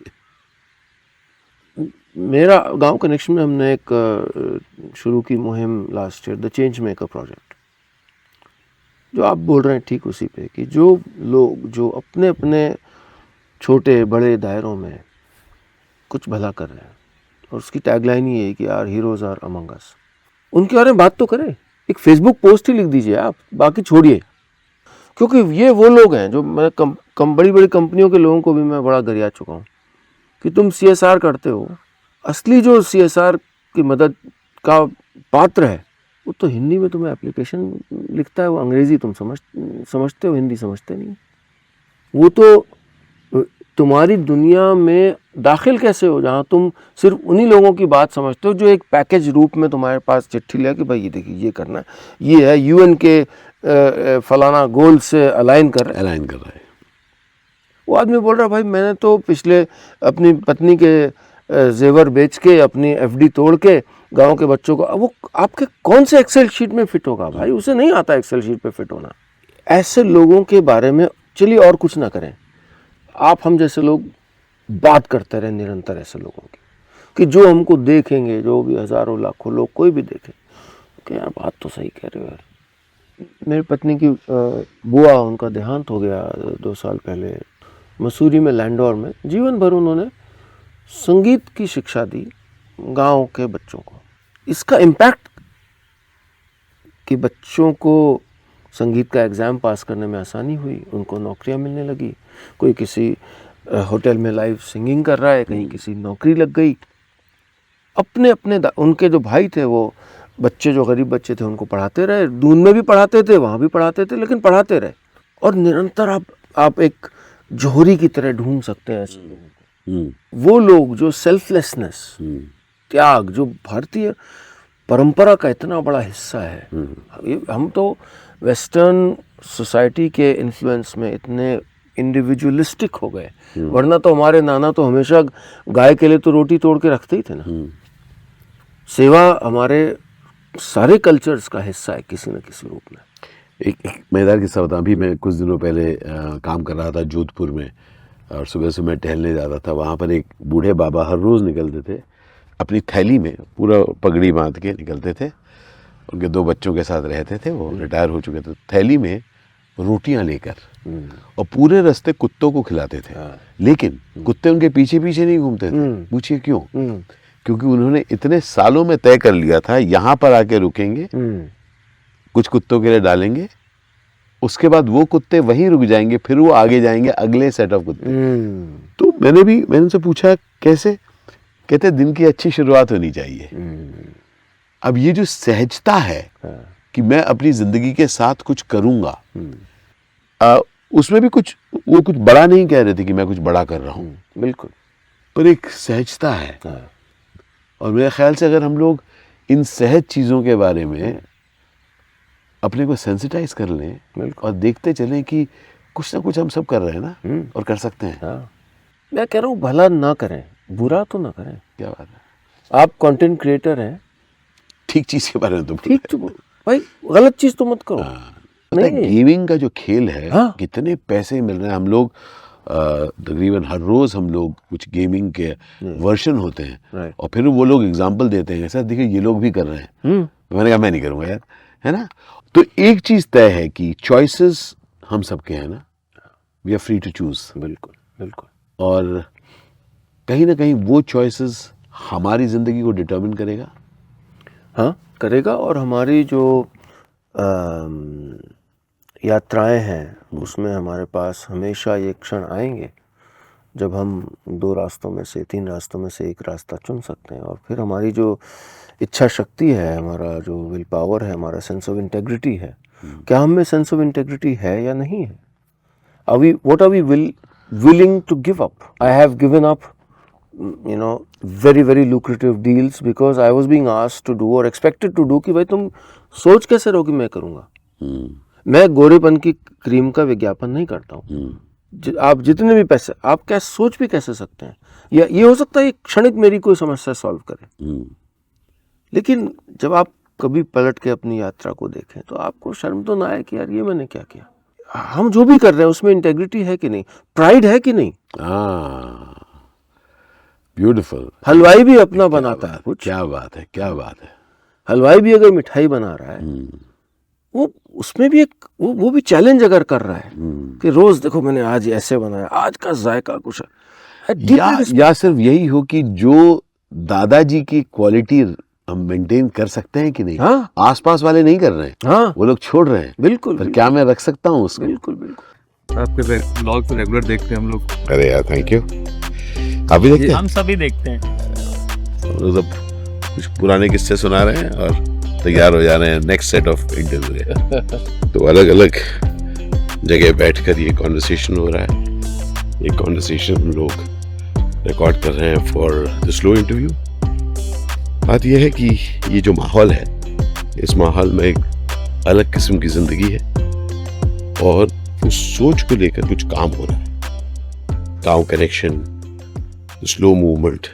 मेरा गांव कनेक्शन में हमने एक शुरू की मुहिम last year, the change maker project. जो आप बोल रहे हैं ठीक उसी पे, कि जो लोग जो अपने अपने छोटे बड़े दायरों में कुछ भला कर रहे हैं, और उसकी टैगलाइन ही है कि आर हीरोज आर अमंग अस, उनके बारे में बात तो करें। एक फेसबुक पोस्ट ही लिख दीजिए आप, बाकी छोड़िए। क्योंकि ये वो लोग हैं जो मैं बड़ी बड़ी कंपनियों के लोगों को भी मैं बड़ा गरिया चुका हूँ कि तुम CSR करते हो। असली जो CSR की मदद का पात्र है वो तो हिंदी में तुम्हें एप्लीकेशन लिखता है, वो अंग्रेजी तुम समझते हो, हिंदी समझते नहीं। वो तो तुम्हारी दुनिया में दाखिल कैसे हो जहाँ तुम सिर्फ उन्हीं लोगों की बात समझते हो जो एक पैकेज रूप में तुम्हारे पास चिट्ठी ले कि भाई ये देखिए ये करना है, ये है UN के फलाना गोल से अलाइन कर रहा है। वो आदमी बोल रहा है भाई मैंने तो पिछले अपनी पत्नी के जेवर बेच के, अपनी FD तोड़ के गांव के बच्चों को, वो आपके कौन से एक्सेल शीट में फिट होगा भाई? उसे नहीं आता एक्सेल शीट पे फिट होना। ऐसे लोगों के बारे में चलिए और कुछ ना करें, आप हम जैसे लोग बात करते रहे निरंतर ऐसे लोगों की, कि जो हमको देखेंगे, जो भी हज़ारों लाखों लोग कोई भी देखे कि यार बात तो सही कह रहे हो यार। मेरी पत्नी की बुआ, उनका देहांत हो गया 2 साल पहले, मसूरी में लैंडोर में। जीवन भर उन्होंने संगीत की शिक्षा दी गांव के बच्चों को। इसका इम्पैक्ट कि बच्चों को संगीत का एग्ज़ाम पास करने में आसानी हुई, उनको नौकरियां मिलने लगी। कोई किसी होटल में लाइव सिंगिंग कर रहा है, कहीं किसी नौकरी लग गई। अपने अपने उनके जो भाई थे, वो बच्चे जो गरीब बच्चे थे उनको पढ़ाते रहे, दून में भी पढ़ाते थे, वहाँ भी पढ़ाते थे, लेकिन पढ़ाते रहे। और निरंतर आप एक जोहरी की तरह ढूंढ सकते हैं ऐसे लोगों को। वो लोग जो सेल्फलेसनेस, त्याग, जो भारतीय परंपरा का इतना बड़ा हिस्सा है। हम तो वेस्टर्न सोसाइटी के इन्फ्लुएंस में इतने इंडिविजुअलिस्टिक हो गए, वरना तो हमारे नाना तो हमेशा गाय के लिए तो रोटी तोड़ के रखते ही थे ना। सेवा हमारे सारे कल्चर्स का हिस्सा है किसी न किसी रूप में। एक मज़ेदार किस्सा बताऊं। अभी मैं कुछ दिनों पहले काम कर रहा था जोधपुर में, और सुबह सुबह टहलने जाता था। वहाँ पर एक बूढ़े बाबा हर रोज़ निकलते थे, अपनी थैली में पूरा पगड़ी बांध के निकलते थे। उनके 2 बच्चों के साथ रहते थे, वो रिटायर हो चुके थे। थैली में रोटियां लेकर और पूरे रास्ते कुत्तों को खिलाते थे। लेकिन कुत्ते उनके पीछे पीछे नहीं घूमते थे। पूछिए क्यों? क्योंकि उन्होंने इतने सालों में तय कर लिया था यहाँ पर आके रुकेंगे, कुछ कुत्तों के लिए डालेंगे, उसके बाद वो कुत्ते वहीं रुक जाएंगे, फिर वो आगे जाएंगे अगले सेट ऑफ कुत्ते। तो मैंने उनसे पूछा कैसे? कहते दिन की अच्छी शुरुआत होनी चाहिए। अब ये जो सहजता है कि मैं अपनी जिंदगी के साथ कुछ करूंगा, उसमें भी वो कुछ बड़ा नहीं कह रहे थे कि मैं कुछ बड़ा कर रहा हूँ, बिल्कुल, पर एक सहजता है। और मेरे ख्याल से अगर हम लोग इन सहज चीज़ों के बारे में अपने को सेंसिटाइज कर लें और देखते चलें कि कुछ ना कुछ हम सब कर रहे हैं ना, और कर सकते हैं। मैं कह रहा हूँ भला ना करें, बुरा तो ना करें। क्या बात है। आप कंटेंट क्रिएटर हैं, ठीक चीज़ के बारे में तो ठीक तो भाई, गलत चीज़ तो मत करो। गेमिंग का जो खेल है, कितने पैसे मिल रहे हैं। हम लोग तकरीबन हर रोज़ हम लोग कुछ गेमिंग के वर्जन होते हैं, और फिर वो लोग एग्जांपल देते हैं, सर देखिए ये लोग भी कर रहे हैं। मैंने कहा मैं नहीं करूँगा यार, है ना। तो एक चीज़ तय है कि चॉइसेस हम सबके हैं ना, we are free to choose. बिल्कुल बिल्कुल। और कहीं ना कहीं वो चॉइसेस हमारी ज़िंदगी को डिटर्मिन करेगा। हाँ करेगा। और हमारी जो यात्राएं हैं उसमें हमारे पास हमेशा ये क्षण आएंगे जब हम 2 रास्तों में से 3 रास्तों में से एक रास्ता चुन सकते हैं, और फिर हमारी जो इच्छा शक्ति है, हमारा जो विल पावर है, हमारा सेंस ऑफ इंटेग्रिटी है, क्या हम में सेंस ऑफ इंटेग्रिटी है या नहीं है? What are we willing to give up? I have given up, very very lucrative deals because I was being asked to do or expected to do कि भाई तुम सोच कैसे रहो कि मैं करूँगा। मैं गोरेपन की क्रीम का विज्ञापन नहीं करता हूँ। आप जितने भी पैसे, आप क्या सोच भी कैसे सकते हैं, या ये हो सकता है क्षणिक मेरी कोई समस्या सॉल्व करे, लेकिन जब आप कभी पलट के अपनी यात्रा को देखें तो आपको शर्म तो ना आए कि यार ये मैंने क्या किया। हम जो भी कर रहे हैं उसमें इंटेग्रिटी है कि नहीं, प्राइड है कि नहीं। ब्यूटीफुल। हलवाई भी अपना बनाता है कुछ। क्या बात है, क्या बात है। हलवाई भी अगर मिठाई बना रहा है, वो उसमें भी एक वो भी चैलेंज अगर कर रहा है कि रोज देखो मैंने आज ऐसे बनाया, आज का जायका कुछ है, या सिर्फ यही हो कि जो दादाजी की क्वालिटी हम मेंटेन कर सकते हैं कि नहीं। हाँ, आसपास वाले नहीं कर रहे हैं। हाँ, वो लोग छोड़ रहे हैं। बिल्कुल। पर क्या मैं रख सकता हूँ उसको? बिल्कुल बिल्कुल। आपके ब्लॉग तो रेगुलर देखते हैं हम लोग। अरे यार थैंक यू। आप भी देखते हैं? हम सभी देखते हैं। हम लोग सब कुछ पुराने किस्से सुना रहे हैं और तैयार हो जा रहे हैं नेक्स्ट सेट ऑफ इंटरव्यू। तो अलग अलग जगह बैठकर ये कॉन्वर्सेशन हो रहा है। ये कॉन्वर्सेशन हम लोग रिकॉर्ड कर रहे हैं फॉर द स्लो इंटरव्यू। बात यह है कि ये जो माहौल है, इस माहौल में एक अलग किस्म की जिंदगी है और उस सोच को लेकर कुछ काम हो रहा है। गांव कनेक्शन, स्लो मूवमेंट।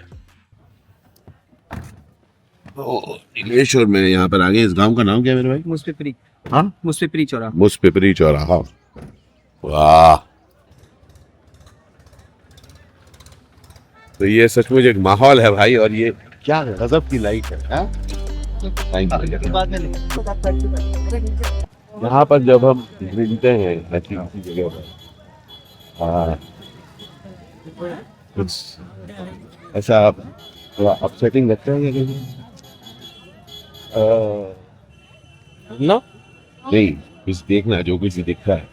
नीलेश और मैं यहाँ पर आ गए। इस गांव का नाम क्या है मेरे भाई? मुसपिपरी। हाँ, मुसपिपरी चौराहा। मुसपिपरी चौराहा। वाह, तो ये सचमुच एक माहौल है भाई, और ये क्या गजब की लाइट है। यहाँ पर जब हम मिलते हैं ऐसी जगह पर, कुछ ऐसा थोड़ा अपसेटिंग लगता है क्या? ना नहीं, कुछ देखना, जो कुछ भी दिख रहा है।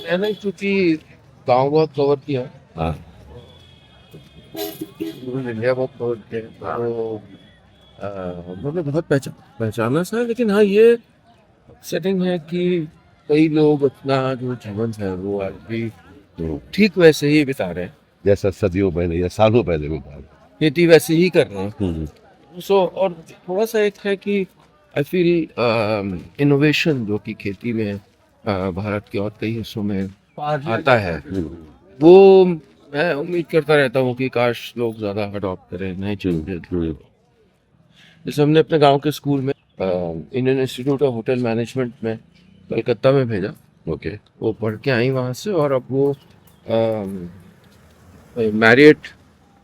मैंने क्योंकि गाँव बहुत कवर किया, हाँ, इंडिया बहुत कवर किया, तो मैंने बहुत पहचाना सा। लेकिन हाँ, ये सेटिंग है कि कई लोग अपना जो जीवन है वो आज भी तो ठीक वैसे ही बिता रहे हैं जैसा सदियों पहले या सालों पहले बिता रहे। खेती वैसे ही कर रहे हैं। सो और थोड़ा सा एक है कि आई फील इनोवेशन जो कि खेती में भारत के और कई हिस्सों में आता है, वो मैं उम्मीद करता रहता हूँ कि काश लोग ज़्यादा अडॉप्ट करें नए चीज़ें। जैसे हमने अपने गांव के स्कूल में Indian institute of hotel management में कलकत्ता में भेजा। ओके, वो पढ़ के आई वहाँ से, और अब वो मैरियट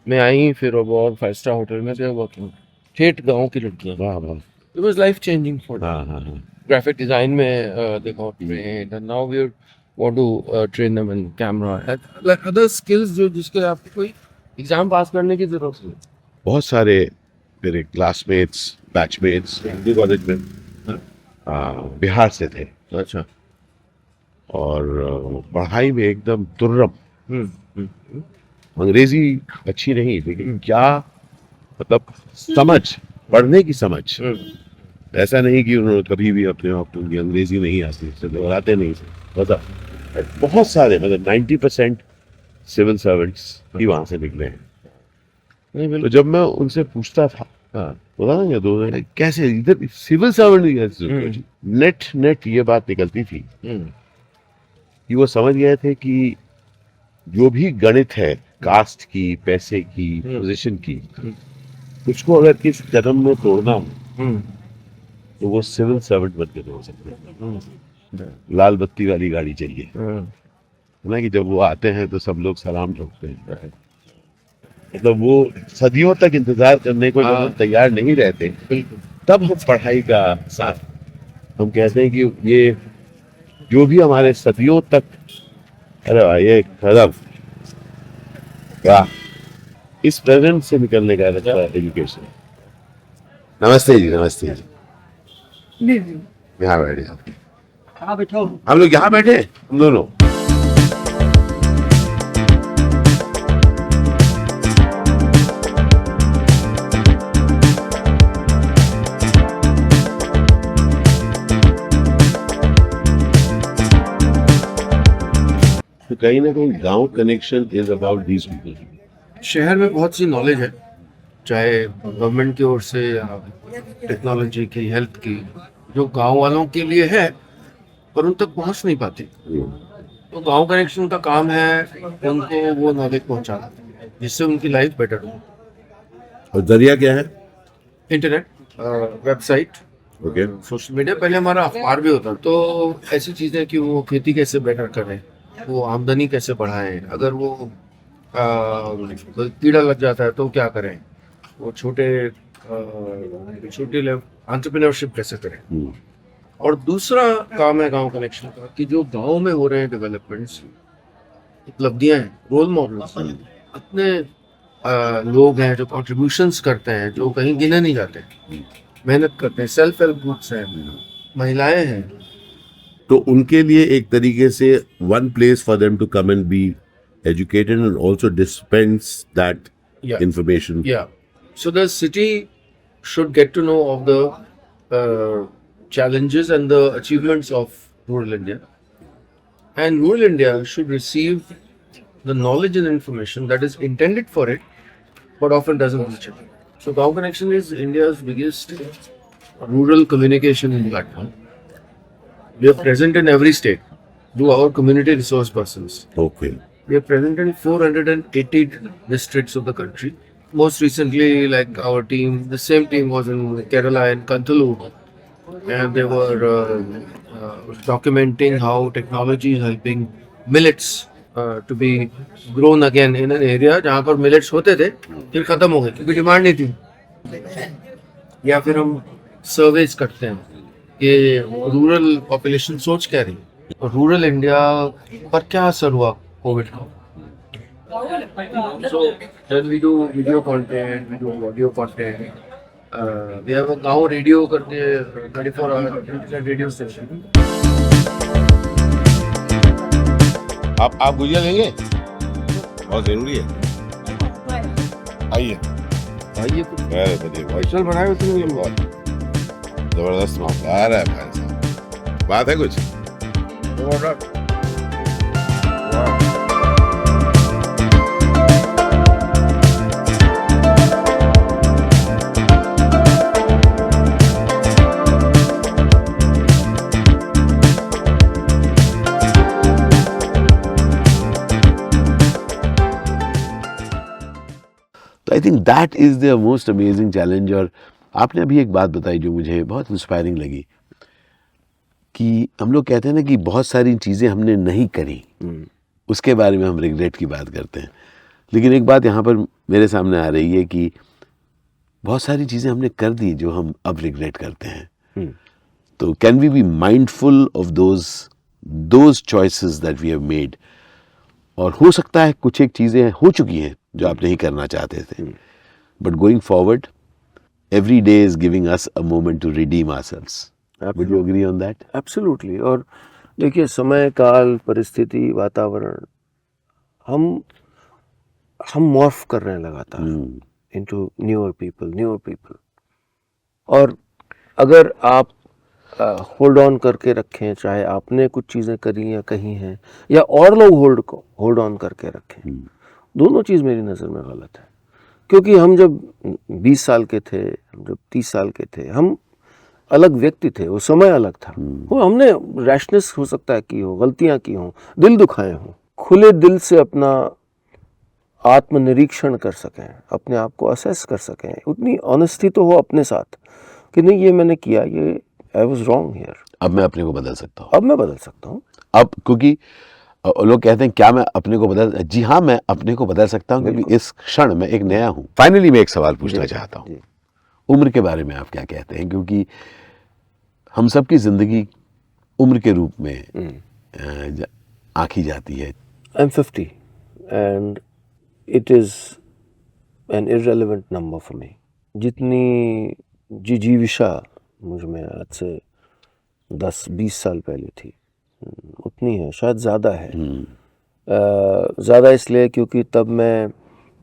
में आई, फिर वो और 5 स्टार होटल में थे वर्किंग। ठेठ गाँव की लड़कियाँ। वाह वाह। It was life changing for हाँ हाँ हाँ। ग्राफिक डिजाइन में they got trained, and now we want to train them in camera and like other skills जो जिसके आपको कोई एग्जाम पास करने की जरूरत नहीं। बहुत सारे मेरे क्लासमेट्स, बैचमेट्स हिंदी कॉलेज में बिहार से थे। अच्छा। और पढ़ाई में एकदम तुर्रम। अंग्रेजी अच्छी नहीं, लेकिन क्या मतलब समझ, पढ़ने की समझ। ऐसा नहीं कि उन्होंने कभी भी अपने आप को उनकी अंग्रेजी नहीं आती, से दोहराते नहीं थे। मतलब बहुत सारे, मतलब 90% सिविल सर्वेंट्स ही वहाँ से निकले हैं। नहीं, तो जब मैं उनसे पूछता था, बोला ना दो कैसे इधर सिविल सर्वेंट, नेट ये बात निकलती थी कि वो समझ गए थे कि जो भी गणित है कास्ट की, पैसे की, पोजीशन की, उसको अगर किस कदम में तोड़ना हो तो वो सिविल सर्वेंट बन के तोड़ सकते हैं। लाल बत्ती वाली गाड़ी चाहिए ना, कि जब वो आते हैं तो सब लोग सलाम ठोकते हैं। मतलब वो सदियों तक इंतजार करने को जब हम तैयार नहीं रहते, तब हम पढ़ाई का साथ हम कहते हैं कि ये जो भी हमारे सदियों तक, अरे भाई ये कदम क्या इस प्रेजेंट से निकलने का रास्ता एजुकेशन। नमस्ते जी, नमस्ते जी। यहाँ बैठे हम लोग, यहाँ बैठे हम दोनों। तो कहीं ना कहीं गांव connection is about these people. शहर में बहुत सी नॉलेज है, चाहे गवर्नमेंट की ओर से या टेक्नोलॉजी की, हेल्थ की, जो गांव वालों के लिए है पर उन तक पहुंच नहीं पाती। तो गांव कनेक्शन का काम है उनको वो नॉलेज पहुंचाना जिससे उनकी लाइफ बेटर हो। और जरिया क्या है? Internet, website, okay, social media. पहले हमारा अखबार भी होता, तो ऐसी चीज़ें कि वो खेती कैसे बेटर करें, वो आमदनी कैसे बढ़ाएं, अगर वो कीड़ा लग जाता है तो क्या करें, वो छोटे लेवल एंटरप्रेन्योरशिप कैसे करें। और दूसरा काम है गांव कनेक्शन का कि जो गांव में हो रहे हैं डेवलपमेंट्स, उपलब्धियां हैं, रोल मॉडल्स, इतने लोग हैं जो कंट्रीब्यूशंस करते हैं जो कहीं गिने नहीं जाते, मेहनत करते हैं, सेल्फ हेल्प ग्रुप्स हैं, महिलाएं हैं। तो उनके लिए एक तरीके से one place for them to come and be educated and also dispense that Yeah. information. Yeah. So the city should get to know of the challenges and the achievements of rural India. And rural India should receive the knowledge and information that is intended for it, but often doesn't reach it. So Gaon Connection is India's biggest rural communication platform. We are present in every state through our community resource persons. Okay. We are present in 480 districts of the country. Most recently, like our team, the same team was in Kerala and Kantulu, and they were documenting how technology is helping millets to be grown again in an area जहाँ पर millets होते थे फिर खत्म हो गए क्योंकि demand नहीं थी। या फिर हम सर्वेज करते हैं कि रूरल पॉपुलेशन सोच क्या रही है, रूरल इंडिया पर क्या असर हुआ कोविड का। So then we do video content, we do audio content. We have a गाँव रेडियो करके 24-hour internet radio station. आप गुजिया लेंगे? बहुत जरूरी है। आइए। भाई ये कुछ अरे बढ़िया, बहुत स्पेशल बनाए होते हैं बहुत जबरदस्त मौका आ रहा है भाई साहब। बात है कुछ? तो I think that is the most amazing challenge. और आपने अभी एक बात बताई जो मुझे बहुत इंस्पायरिंग लगी कि हम लोग कहते हैं ना कि बहुत सारी चीज़ें हमने नहीं करी, उसके बारे में हम रिग्रेट की बात करते हैं। लेकिन एक बात यहाँ पर मेरे सामने आ रही है कि बहुत सारी चीज़ें हमने कर दी जो हम अब रिग्रेट करते हैं। तो can we be mindful of those choices that we have made? और हो सकता है कुछ एक चीज़ें हो चुकी हैं जो आप नहीं करना चाहते थे, but going forward every day is giving us a moment to redeem ourselves. Would you agree on that? Absolutely. और देखिए, समय, काल, परिस्थिति, वातावरण, हम मॉर्फ कर रहे हैं लगातार इनटू न्यूअर पीपल। और अगर आप होल्ड ऑन करके रखें, चाहे आपने कुछ चीज़ें करी या कही हैं, या और लोग होल्ड ऑन करके रखें, दोनों चीज़ मेरी नज़र में गलत है। क्योंकि हम जब 20 साल के थे, हम जब 30 साल के थे, हम अलग व्यक्ति थे, वो समय अलग था। वो हमने रैशनेस हो सकता है की हो, गलतियां की हों, दिल दुखाए हों, खुले दिल से अपना आत्मनिरीक्षण कर सकें, अपने आप को असेस कर सकें, उतनी ऑनेस्टी तो हो अपने साथ कि नहीं ये मैंने किया, ये आई वाज रॉन्ग हियर। अब मैं अपने को बदल सकता हूँ। अब मैं बदल सकता हूँ। अब क्योंकि लोग कहते हैं क्या मैं अपने को बदल, जी हाँ, मैं अपने को बदल सकता हूँ क्योंकि इस क्षण में एक नया हूँ। फाइनली मैं एक सवाल पूछना चाहता हूँ, उम्र के बारे में आप क्या कहते हैं? क्योंकि हम सबकी जिंदगी उम्र के रूप में आंकी जाती है। I am 50 and it is an irrelevant number for me. जितनी जिजीविषा मुझ में आज से 10-20 साल पहले थी, उतनी है, शायद ज़्यादा है। ज़्यादा इसलिए क्योंकि तब मैं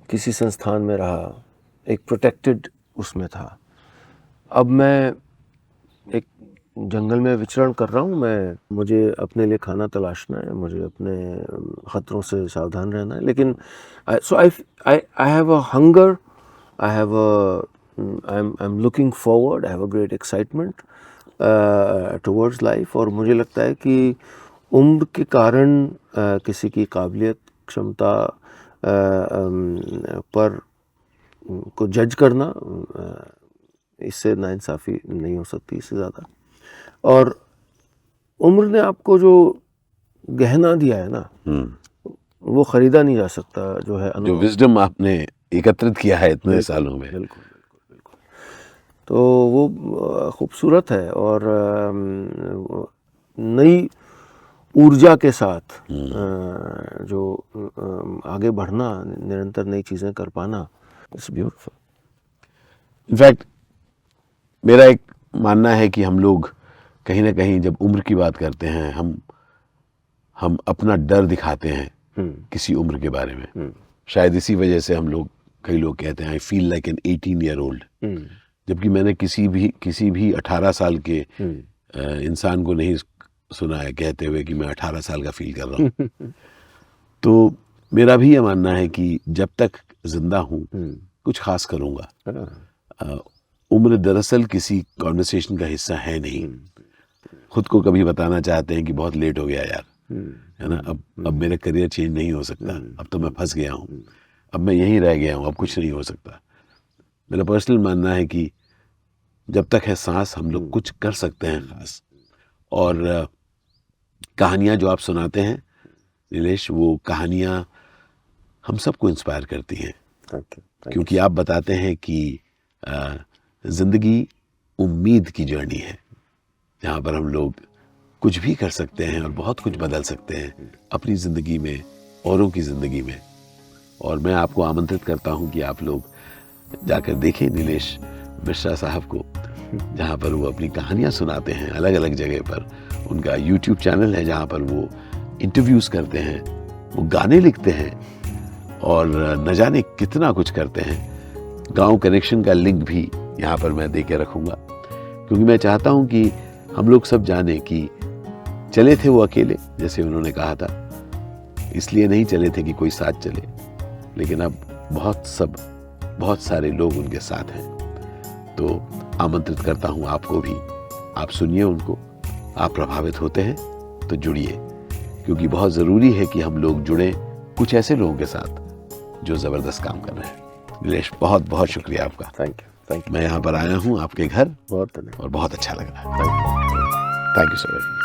किसी संस्थान में रहा, एक प्रोटेक्टेड उसमें था। अब मैं एक जंगल में विचरण कर रहा हूँ, मुझे अपने लिए खाना तलाशना है, मुझे अपने ख़तरों से सावधान रहना है, लेकिन I have a hunger, I'm looking forward, I have a great excitement towards life। और मुझे लगता है कि उम्र के कारण किसी की काबिलियत, क्षमता पर को जज करना, इससे नाइंसाफ़ी नहीं हो सकती इससे ज़्यादा। और उम्र ने आपको जो गहना दिया है ना, वो ख़रीदा नहीं जा सकता, जो है जो अनुभव। विजडम आपने एकत्रित किया है इतने सालों में। बिल्कुल बिल्कुल बिल्कुल। तो वो खूबसूरत है और नई ऊर्जा के साथ जो आगे बढ़ना, निरंतर नई चीज़ें कर पाना, इट्स ब्यूटीफुल। इनफैक्ट मेरा एक मानना है कि हम लोग कहीं ना कहीं जब उम्र की बात करते हैं, हम अपना डर दिखाते हैं किसी उम्र के बारे में। शायद इसी वजह से कई लोग कहते हैं I feel like an 18 year old, जबकि मैंने किसी भी 18 साल के इंसान को नहीं सुना है कहते हुए कि मैं 18 साल का फील कर रहा हूँ। तो मेरा भी ये मानना है कि जब तक जिंदा हूँ कुछ खास करूँगा। उम्र दरअसल किसी कॉन्वर्सेशन का हिस्सा है नहीं। खुद को कभी बताना चाहते हैं कि बहुत लेट हो गया यार, है ना, अब मेरा करियर चेंज नहीं हो सकता, अब तो मैं फंस गया हूँ, अब मैं यहीं रह गया हूँ, अब कुछ नहीं हो सकता। मेरा पर्सनल मानना है कि जब तक है सांस हम लोग कुछ कर सकते हैं खास। और कहानियाँ जो आप सुनाते हैं नीलेश, वो कहानियाँ हम सबको इंस्पायर करती हैं, क्योंकि आप बताते हैं कि ज़िंदगी उम्मीद की जर्नी है, जहाँ पर हम लोग कुछ भी कर सकते हैं और बहुत कुछ बदल सकते हैं अपनी ज़िंदगी में, औरों की ज़िंदगी में। और मैं आपको आमंत्रित करता हूँ कि आप लोग जाकर देखें नीलेश मिश्रा साहब को, जहाँ पर वो अपनी कहानियाँ सुनाते हैं अलग अलग जगह पर। उनका YouTube चैनल है जहाँ पर वो इंटरव्यूज़ करते हैं, वो गाने लिखते हैं और न जाने कितना कुछ करते हैं। गांव कनेक्शन का लिंक भी यहाँ पर मैं दे के रखूँगा, क्योंकि मैं चाहता हूँ कि हम लोग सब जाने कि चले थे वो अकेले, जैसे उन्होंने कहा था, इसलिए नहीं चले थे कि कोई साथ चले, लेकिन अब बहुत सारे लोग उनके साथ हैं। तो आमंत्रित करता हूँ आपको भी, आप सुनिए उनको, आप प्रभावित होते हैं तो जुड़िए, क्योंकि बहुत ज़रूरी है कि हम लोग जुड़ें कुछ ऐसे लोगों के साथ जो ज़बरदस्त काम कर रहे हैं। नीलेश, बहुत बहुत शुक्रिया आपका। Thank you. मैं यहाँ पर आया हूँ आपके घर, बहुत धन्यवाद। और बहुत अच्छा लगा। Thank you so much.